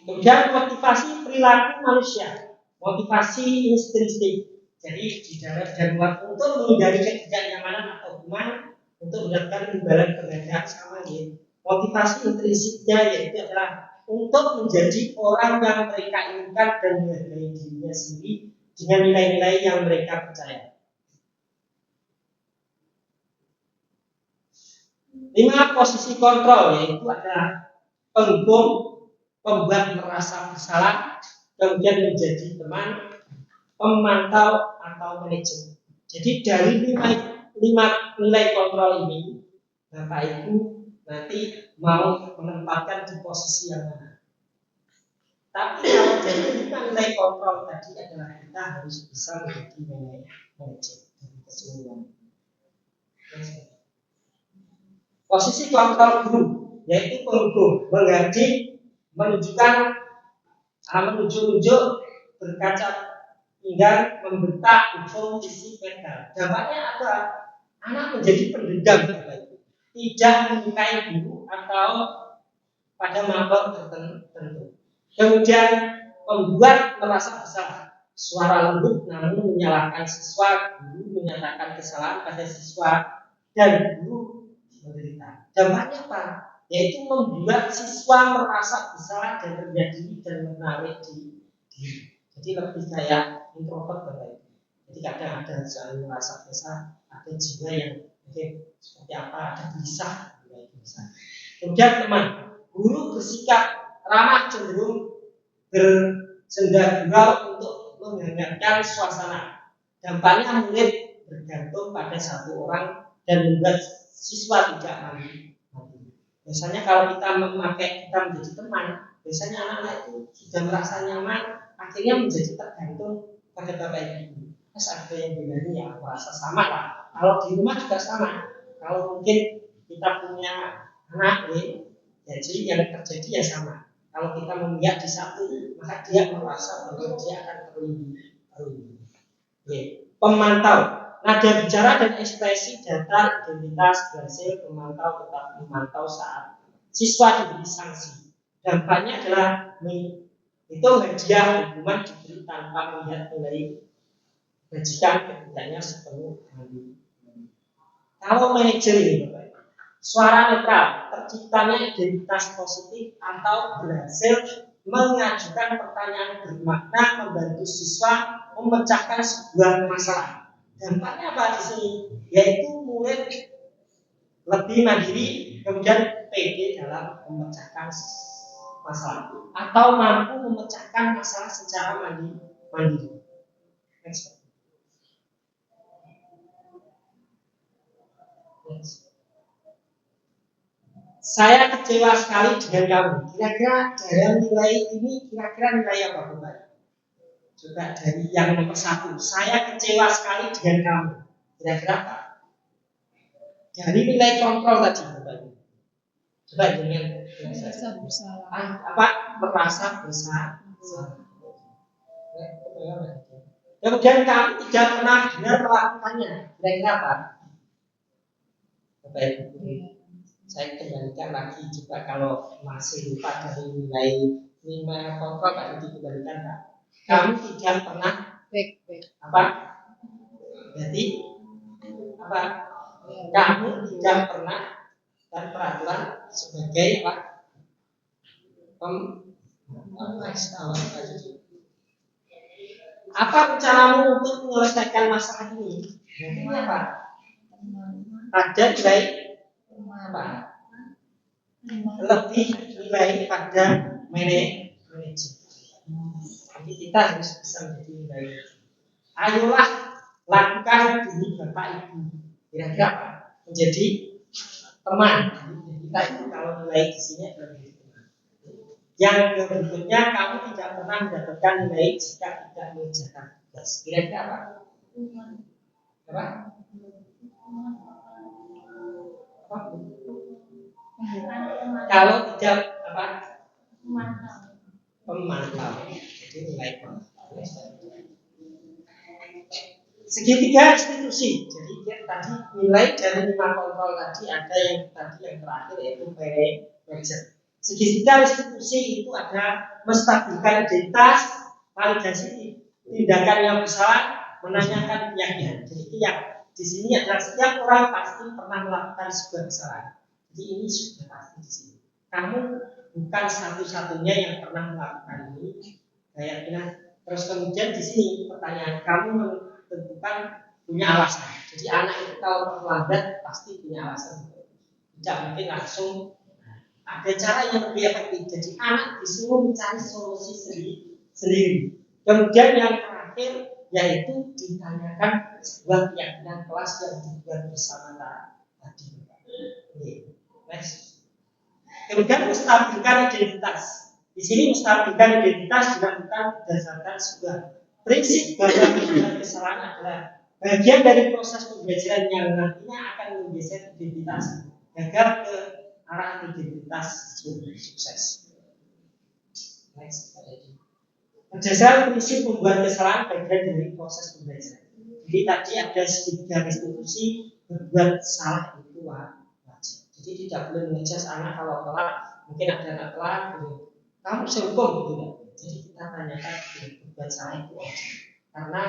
Kemudian motivasi perilaku manusia, motivasi intrinsik. Jadi di dalam dan luar untuk menghindari ketidaknyamanan atau hukuman, untuk mendapatkan imbalan kebahagiaan sama. Motivasi intrinsiknya yaitu adalah untuk menjadi orang yang mereka inginkan dan menghargai dirinya sendiri dengan nilai-nilai yang mereka percaya. 5 posisi kontrol, yaitu adalah penghukum, pembuat merasa bersalah, kemudian menjadi teman, pemantau, atau manajer. Jadi dari 5 nilai kontrol ini, Bapak Ibu nanti mau menempatkan di posisi yang mana. Tapi kalau dari 5 nilai kontrol tadi adalah kita harus bisa menjadi manajer dari keseluruhan. Posisi kontrol guru, yaitu penghukum, menggaji, menunjuk, berkaca pinggang, membentak, hukum, isi, pedal. Dampaknya adalah anak menjadi pendendam, tidak menyukai guru atau pada mabuk tertentu. Kemudian membuat merasa bersalah, suara lembut namun menyalahkan siswa, guru menyatakan kesalahan pada siswa, dan guru menderita. Dampaknya apa? Yaitu membuat siswa merasa bersalah dan rendah diri dan menarik diri. Jadi lebih kayak introvert Bapak. Jadi kadang ada yang merasa bersalah, ada juga yang mungkin seperti apa, ada gelisah. Kemudian teman, guru bersikap ramah, cenderung bersenda gurau untuk menghangatkan suasana. Dampaknya murid bergantung pada satu orang dan membuat siswa tidak mandi. Biasanya kalau kita menjadi teman, biasanya anak-anak itu sudah merasa nyaman, akhirnya menjadi tergantung pada bapak ibu. Terus ada yang bilang ya merasa sama lah. Kalau di rumah juga sama. Kalau mungkin kita punya anak, jadi yang terjadi ya sama. Kalau kita memihak di satu, maka dia merasa bahwa dia akan terlindungi. Pemantau. Nada bicara dan ekspresi data identitas berhasil memantau tetap memantau saat siswa diberi sanksi. Dampaknya adalah itu hadiah hukuman diberi tanpa melihat nilai bajikan ketiganya sepenuh hati. Kalau manajer ini Bapak, suara netral, terciptanya identitas positif atau berhasil mengajukan pertanyaan bermakna, membantu siswa memecahkan sebuah masalah. Dampaknya apa di sini? Yaitu murid lebih mandiri, Kemudian PD dalam memecahkan masalah atau mampu memecahkan masalah secara mandiri. Next. Saya kecewa sekali dengan kamu. Kira-kira dalam nilai ini, kira-kira nilai apa Bapak? Coba dari yang nomor 1. Saya kecewa sekali dengan kamu. Kira-kira apa? Dari nilai kontrol tadi Bapak. Coba dengan Merasa bersalah. apa? Merasa bersalah. Kemudian kamu tidak pernah benar melakukannya. Kira-kira apa? Bapak Ibu. Saya kembalikan lagi juga kalau masih lupa dari nilai kontrol tadi dikembalikan Pak. Kamu tidak pernah apa? Jadi apa? Kamu tidak pernah dan peraturan sebagai apa? Apa rencanamu untuk menyelesaikan masalah ini? Ini apa? Ada nilai apa? Lebih nilai pada manajemen. Jadi kita harus bisa menjadi nilai. Ayolah lakukan demi Bapak Ibu. Kira-kira apa? Menjadi teman. Jadi kita itu kalau nilai di sini adalah menjadi teman. Yang berikutnya, kamu tidak pernah mendapatkan nilai jika tidak mengerjakan tugas. Kira-kira apa? Apa? Kalau tidak apa? Pemantau. Jadi nilai pemantau. Segitiga institusi. Jadi tadi nilai dari 5 kontrol tadi ada yang terakhir yaitu manajer. Segitiga institusi itu ada menstabilkan identitas, validasi tindakan yang bersalah, menanyakan keyakinan. Jadi yang di sini adalah setiap orang pasti pernah melakukan sebuah kesalahan. Jadi ini sudah pasti di sini. Kamu bukan satu-satunya yang pernah melakukan ini. Kayaknya terus kemudian di sini pertanyaan kamu tentukan punya alasan. Jadi anak itu kalau terlambat pasti punya alasan. Tidak mungkin langsung. Ada cara yang lebih efektif. Jadi anak disuruh mencari solusi sendiri. Kemudian yang terakhir yaitu ditanyakan sebuah keyakinan kelas yang dibuat bersama tadi. Next. Kemudian menstabilkan identitas. Di sini menstabilkan identitas dilakukan berdasarkan sebuah prinsip bahwa tindakan kesalahan adalah bagian dari proses pembelajaran yang nantinya akan menggeser identitas agar ke arah identitas sukses. Next. Berdasarkan prinsip membuat kesalahan bagian dari proses pembelajaran. Jadi tadi ada segitiga restitusi berbuat salah itu wajib. Jadi tidak boleh mengejudge anak kalau telat. Mungkin ada anak telat, kamu sehukum gitu ya. Jadi kita tanyakan berbuat salah itu wajib. Karena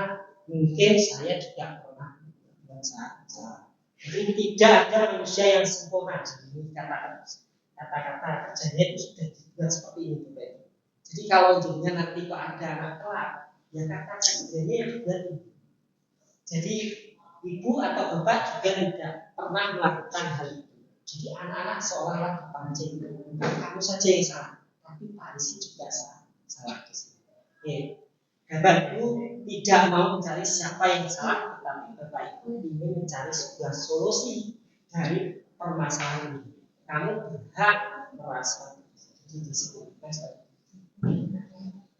mungkin saya tidak pernah berbuat salah. Jadi tidak ada manusia yang sempurna. Jadi kata-kata kerjanya itu sudah dibuat seperti ini. Jadi kalau jadinya nanti kok ada anak telat, ya kata kerjanya yang dibuat ini. Jadi ibu atau bapak juga tidak pernah melakukan hal itu. Jadi anak-anak seolah-olah dipancing. Bukan kamu saja yang salah, tapi Parisi juga salah di sini. Oke. Bapak Ibu tidak mau mencari siapa yang salah, tetapi Bapak Ibu ingin mencari sebuah solusi dari permasalahan ini. Kamu berhak merasa di situ.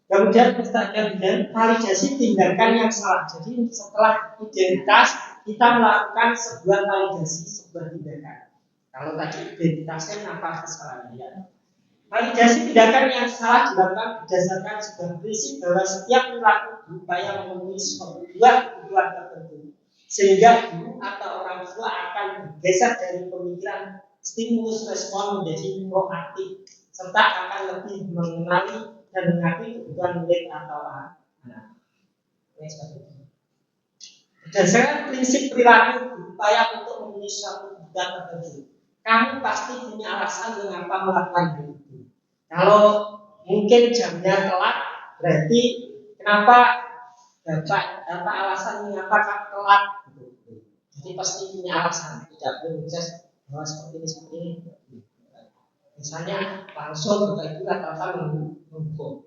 Kemudian validasi tindakan yang salah. Jadi setelah identitas kita melakukan sebuah validasi sebuah tindakan. Kalau tadi identitasnya apa kesalahannya? Ya. Validasi tindakan yang salah dilakukan berdasarkan sebuah prinsip bahwa setiap perilaku berupaya memenuhi sebuah kebutuhan tertentu, sehingga guru atau orang tua akan bergeser dari pemikiran stimulus respon menjadi proaktif, serta akan lebih mengenali dan mengakui kebutuhan murid atau anak. Berdasarkan prinsip perilaku berupaya untuk memenuhi suatu kebutuhan tertentu, kamu pasti punya alasan mengapa melakukan hal itu. Kalau mungkin jamnya telat, berarti kenapa alasan mengapa telat? Jadi pasti punya alasan. Tidak boleh bahwa seperti ini. Misalnya langsung Bapak Ibu rata-rata menghukum.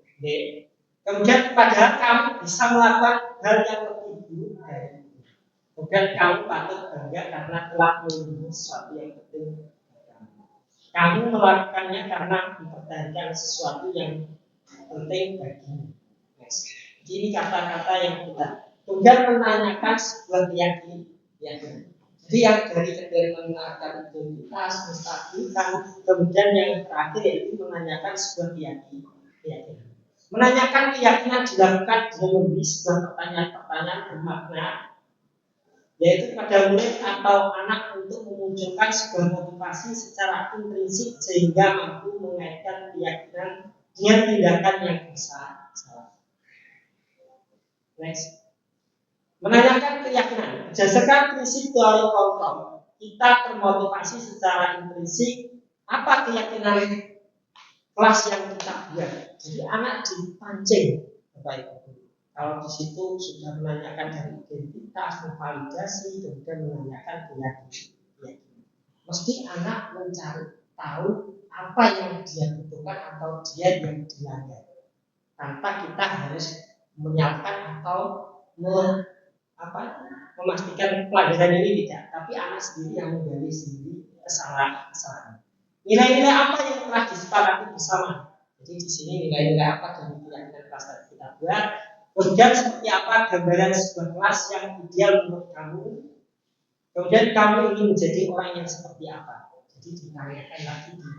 Kemudian padahal kamu bisa melakukan hal yang lebih buruk dari itu. Kemudian kamu patut bangga karena telah melindungi sesuatu yang penting. Kamu melakukannya karena mempertahankan sesuatu yang penting bagimu. Yes. Ini kata-kata yang kita kemudian menanyakan sebuah keyakinan. Jadi yang dari mengenalkan identitas, menstabilkan, kemudian yang terakhir yaitu menanyakan sebuah keyakinan. Menanyakan keyakinan dilakukan dengan memberi sebuah pertanyaan-pertanyaan bermakna, yaitu pada murid atau anak untuk memunculkan sebuah motivasi secara intrinsik sehingga mampu mengaitkan keyakinan dengan tindakan yang besar. Next. Menanyakan keyakinan berdasarkan prinsip teori kontrol, kita termotivasi secara intrinsik apa keyakinan kelas yang kita buat. Jadi anak dipancing, Bapak Ibu. Kalau di situ sudah menanyakan dari identitas, memvalidasi, kemudian menanyakan keyakinan. Mesti anak mencari tahu apa yang dia butuhkan atau dia yang dilanggar. Tanpa kita harus menyiapkan atau memastikan pelajaran ini tidak, tapi anak sendiri yang menggali sendiri kesalahan. Nilai-nilai apa yang telah disepakati bersama. Jadi di sini nilai-nilai apa dari keyakinan kelas tadi kita buat. Kemudian seperti apa gambaran sebuah kelas yang ideal menurut kamu. Kemudian kamu ingin menjadi orang yang seperti apa. Jadi ditanyakan lagi di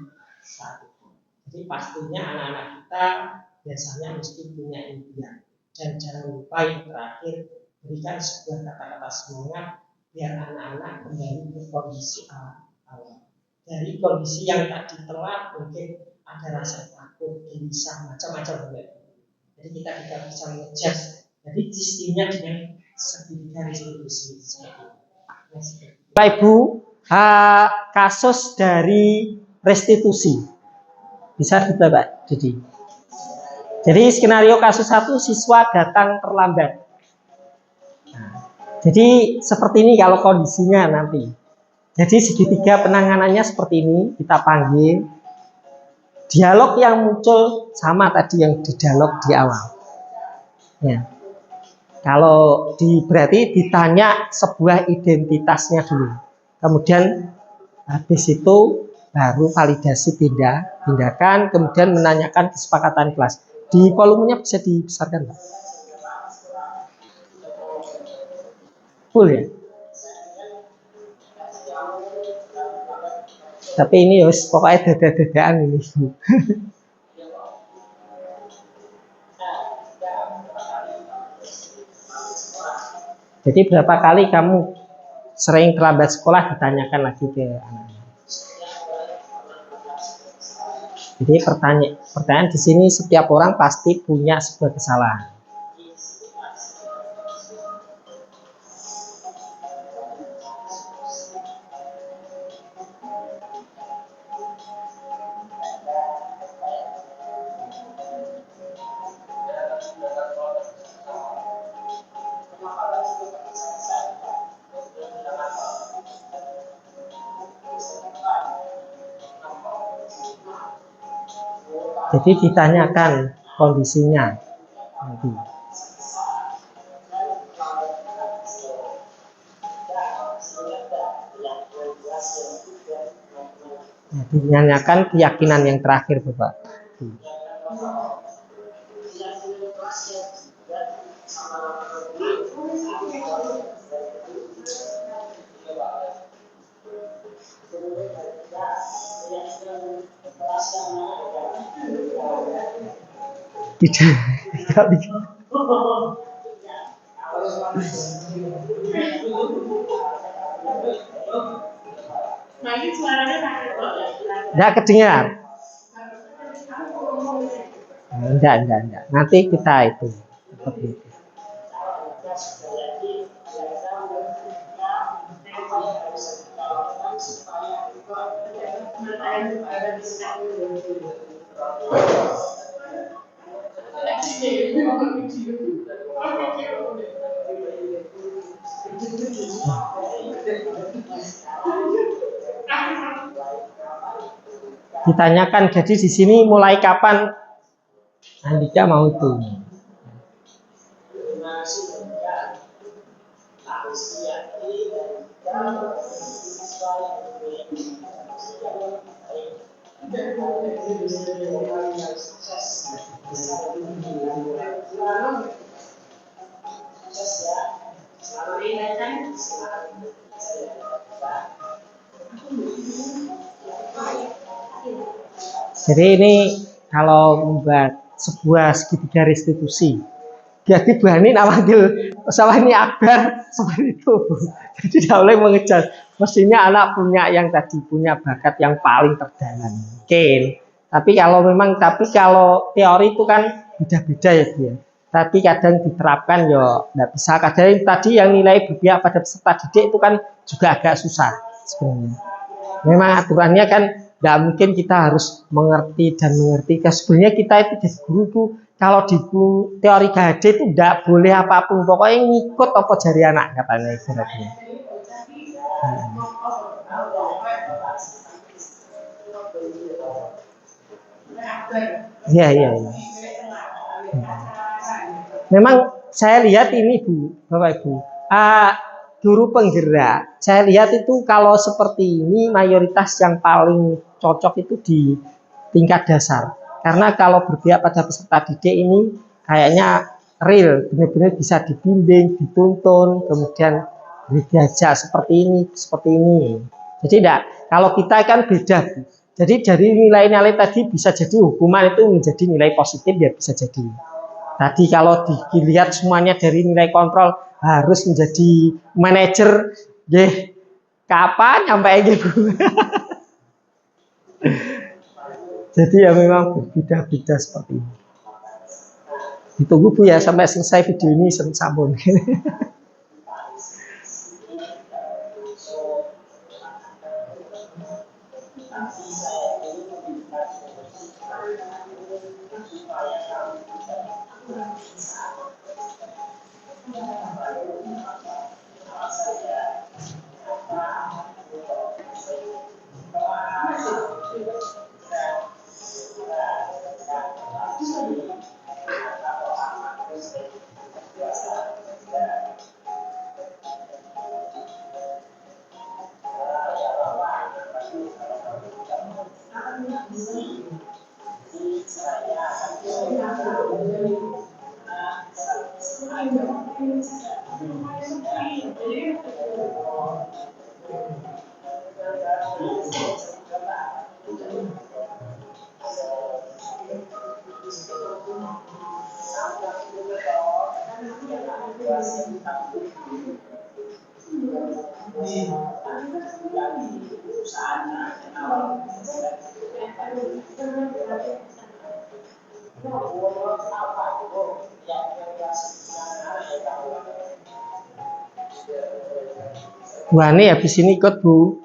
saat itu. Jadi pastinya anak-anak kita biasanya mesti punya impian. Dan jangan lupa yang terakhir, berikan sebuah kata-kata semangat biar anak-anak kembali ke kondisi awal. Dari kondisi yang tadi telat mungkin ada rasa takut, gelisah, macam-macam. Jadi kita tidak bisa ngejudge. Jadi sistemnya dengan segitiga restitusi. Bapak Ibu, kasus dari restitusi bisa kita Pak Didi. Jadi skenario kasus 1, siswa datang terlambat. Nah, jadi seperti ini kalau kondisinya nanti. Jadi segitiga penanganannya seperti ini, kita panggil. Dialog yang muncul sama tadi yang di dialog di awal. Ya. Kalau berarti ditanya sebuah identitasnya dulu. Kemudian habis itu baru validasi tindakan, kemudian menanyakan kesepakatan kelas. Di volumenya bisa dibesarkan, Pak. Full ya. Tapi ini pokoknya dada-dadaan ini. Jadi berapa kali kamu sering terlambat sekolah ditanyakan lagi ke anak-anak. Jadi pertanyaan di sini setiap orang pasti punya sebuah kesalahan. Jadi ditanyakan kondisinya nanti. Nah, ditanyakan keyakinan yang terakhir, Bapak. Tidak bikin. Tidak kedengar. Enggak. Nanti kita itu seperti itu. ditanyakan, jadi di sini mulai kapan Andika mau itu? Jadi ini kalau membuat sebuah segitiga restitusi, jadi Bu Hani manggil masalah ini Akbar seperti itu. Jadi tidak boleh mengejar. Mestinya anak punya yang tadi punya bakat yang paling terdalam mungkin. Tapi kalau teori itu kan beda-beda ya Bu ya. Tapi kadang diterapkan ya tidak bisa. Kadang tadi yang nilai berpihak pada peserta didik itu kan juga agak susah sebenarnya. Memang aturannya kan tidak mungkin kita harus mengerti dan mengerti. Sebenarnya kita itu jadi guru tuh kalau di teori GHD itu tidak boleh apapun, pokoknya ngikut apa jari anak katanya ibaratnya. Iya, iya, iya. Memang saya lihat ini Bu, Bapak Ibu, guru penggerak, saya lihat itu kalau seperti ini mayoritas yang paling cocok itu di tingkat dasar. Karena kalau berpihak pada peserta didik ini kayaknya real, benar-benar bisa dibimbing, dituntun, kemudian diajak seperti ini, seperti ini. Jadi enggak, kalau kita kan beda. Jadi dari nilai-nilai tadi bisa jadi hukuman itu menjadi nilai positif ya bisa jadi. Tadi kalau dilihat semuanya dari nilai kontrol harus menjadi manajer, kapan sampai gitu. Jadi ya memang berbeda-beda seperti ini. Ditunggu Bu ya sampai selesai video ini sambung. Bu Ani habis ini ikut Bu.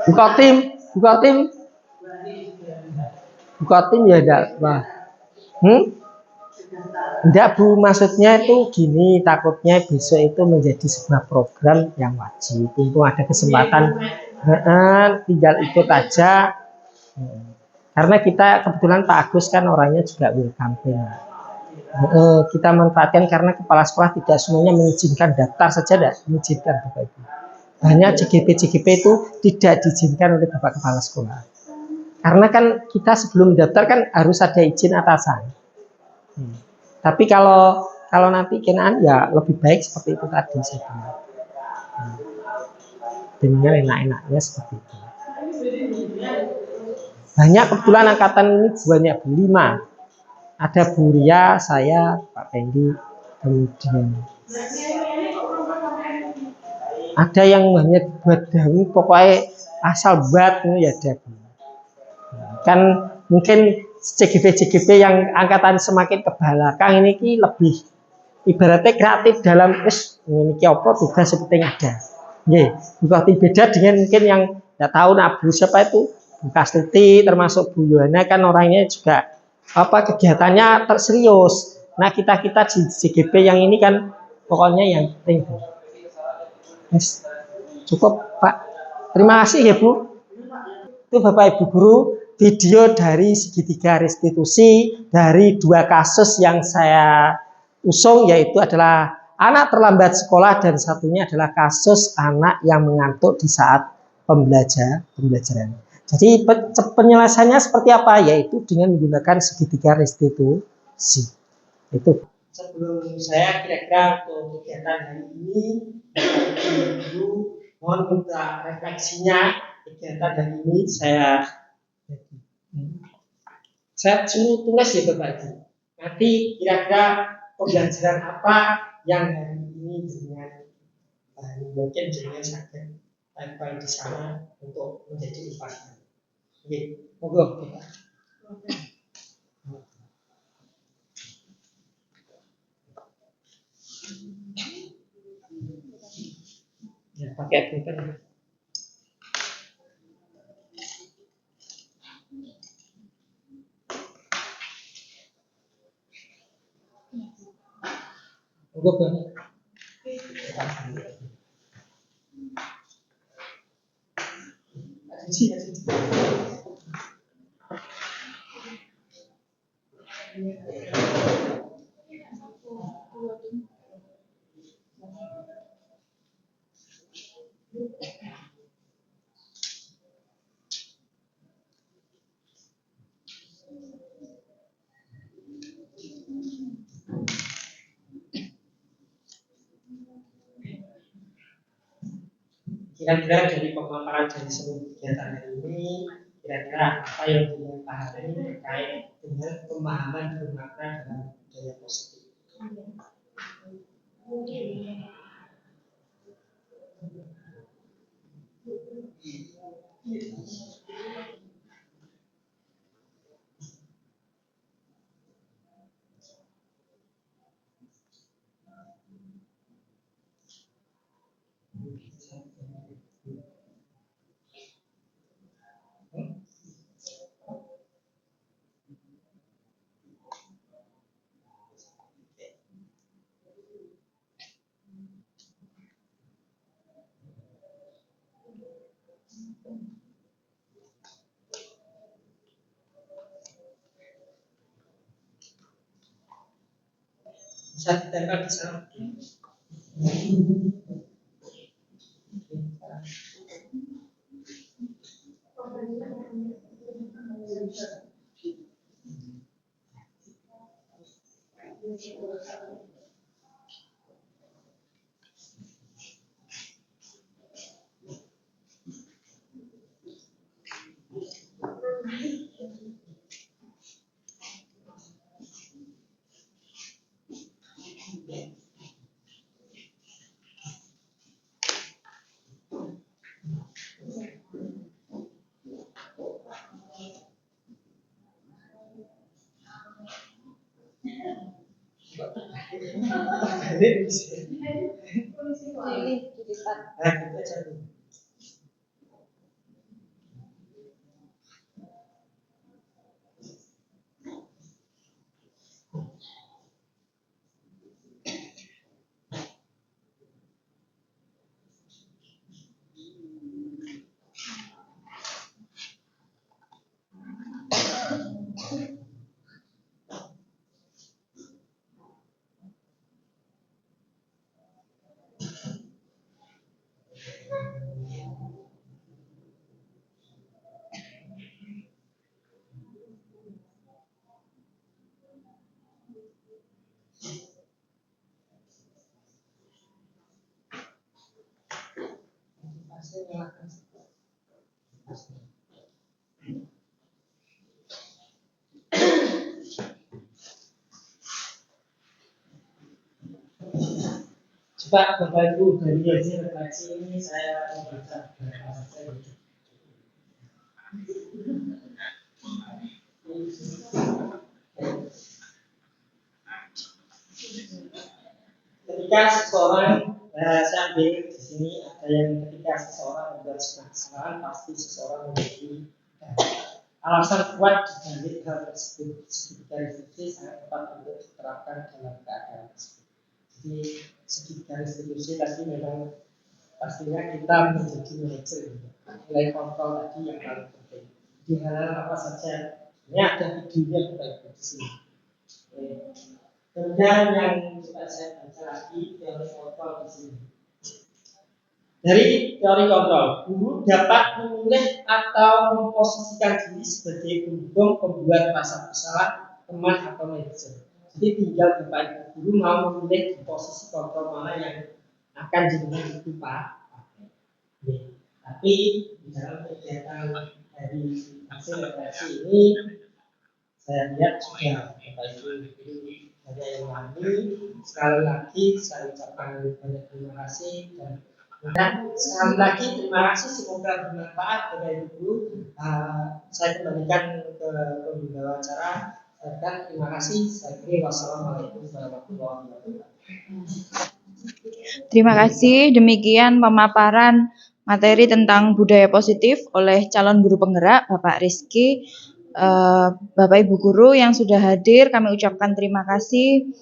Buka tim ya enggak, Wah. Enggak Bu, maksudnya itu gini, takutnya besok itu menjadi sebuah program yang wajib. Untuk ada kesempatan, tinggal ikut aja. Karena kita kebetulan Pak Agus kan orangnya juga welcome. Kita manfaatkan karena kepala sekolah tidak semuanya mengizinkan, daftar saja tidak mengizinkan Bapak Ibu. Banyak CGP itu tidak diizinkan oleh Bapak Kepala Sekolah. Karena kan kita sebelum daftar kan harus ada izin atasan. Tapi kalau nanti kenaan ya lebih baik seperti itu tadi saya bilang. Dengan enak-enaknya seperti itu. Banyak kebetulan angkatan ini banyak 5. Ada Bu Ria, saya, Pak Pendi, kemudian ada yang hanya buat daun, pokoknya asal buat ya ada. Kan mungkin CGP yang angkatan semakin ke belakang ini lebih ibaratnya kreatif dalam ini apa tugas seperti yang ada. Bukan beda dengan mungkin yang tidak tahu Bu siapa itu Bu Kastuti termasuk Bu Yohana kan orangnya juga kegiatannya terserius. Nah kita di CGP yang ini kan pokoknya yang penting. Cukup Pak. Terima kasih ya Bu. Itu Bapak Ibu Guru, video dari segitiga restitusi dari 2 kasus yang saya usung, yaitu adalah anak terlambat sekolah dan satunya adalah kasus anak yang mengantuk di saat pembelajaran. Jadi penyelesaiannya seperti apa? Yaitu dengan menggunakan segitiga restitusi. Itu. Sebelum saya kira-kira untuk kegiatan hari ini, Ibu mohon minta refleksinya kegiatan hari ini saya suruh tulis ya Bapak Ibu. Nanti kira-kira pembelajaran apa yang hari ini dengan mungkin dengan sakit tempel di sana untuk menjadi upaya. Oke, monggo Bapak. Ya, pakai pulpen. Monggo Bapak. Kira-kira dari pemaparan dari seluruh kegiatan hari ini, kira-kira apa yang dipahami terkait dengan pemahaman bermakna dalam budaya positif? Bisa ditempel di sana. Coba Bapak Ibu dari hasil refleksi ini saya membaca beberapa saja. Ketika seseorang, saya ambil di sini ada yang ketika seseorang membuat sebuah kesalahan, pasti seseorang memiliki alasan kuat dibalik hal tersebut. Segitiga restitusi sangat tepat untuk diterapkan dalam keadaan tersebut. Jadi segitiga restitusi tadi memang pastinya kita menjadi manajer. Mulai kontrol tadi yang paling penting. Di hal apa saja, ini ada videonya kita di sini. Kemudian yang coba saya baca lagi teori kontrol di sini. Dari teori kontrol, guru dapat memilih atau memposisikan diri sebagai pendukung, pembuat rasa bersalah, teman atau manajer. Jadi tinggal Bapak Ibu guru mau memilih di posisi kontrol mana yang akan jenengan itu Pak. Tapi di dalam kegiatan dari hasil refleksi ini saya lihat sudah Bapak Ibu guru ada yang memahami. Sekali lagi saya ucapkan banyak terima kasih dan sekali lagi terima kasih, semoga bermanfaat Bapak Ibu guru. Saya kembalikan ke pembawa acara. Dan terima kasih. Saya kira wassalamualaikum warahmatullahi wabarakatuh. Terima kasih. Demikian pemaparan materi tentang budaya positif oleh calon guru penggerak Bapak Rizky. Bapak Ibu guru yang sudah hadir, kami ucapkan terima kasih.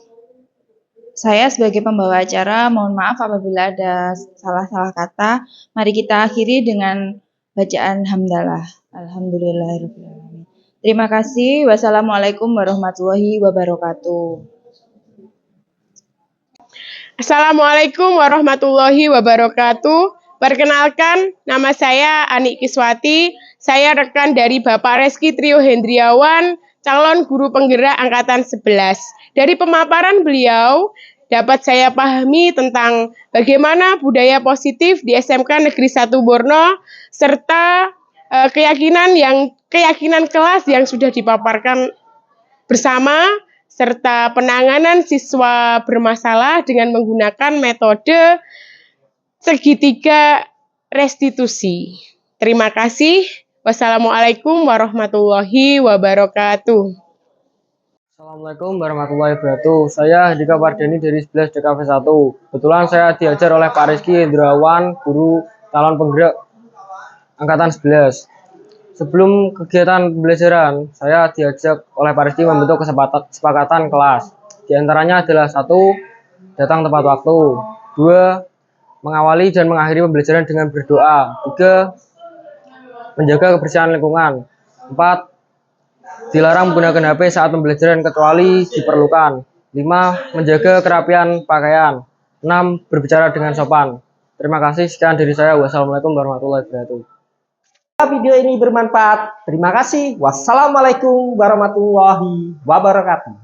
Saya sebagai pembawa acara mohon maaf apabila ada salah-salah kata. Mari kita akhiri dengan bacaan hamdalah. Alhamdulillahirrahmanirrahim. Terima kasih. Wassalamualaikum warahmatullahi wabarakatuh. Assalamualaikum warahmatullahi wabarakatuh. Perkenalkan, nama saya Anik Kiswati. Saya rekan dari Bapak Rizky Trio Hendriawan, calon guru penggerak angkatan 11. Dari pemaparan beliau, dapat saya pahami tentang bagaimana budaya positif di SMK Negeri 1 Borno, serta keyakinan kelas yang sudah dipaparkan bersama, serta penanganan siswa bermasalah dengan menggunakan metode segitiga restitusi. Terima kasih. Wassalamualaikum warahmatullahi wabarakatuh. Assalamualaikum warahmatullahi wabarakatuh. Saya Handika Pardeni dari 11 DKV 1. Kebetulan saya diajar oleh Pak Rizky Hendrawan, guru calon penggerak angkatan 11. Sebelum kegiatan pembelajaran, saya diajak oleh Pak Rizky membentuk kesepakatan kelas. Di antaranya adalah 1. Datang tepat waktu. 2. Mengawali dan mengakhiri pembelajaran dengan berdoa. 3. Menjaga kebersihan lingkungan. 4. Dilarang menggunakan HP saat pembelajaran kecuali diperlukan. 5. Menjaga kerapian pakaian. 6. Berbicara dengan sopan. Terima kasih. Sekian dari saya. Wassalamualaikum warahmatullahi wabarakatuh. Video ini bermanfaat. Terima kasih. Wassalamualaikum warahmatullahi wabarakatuh.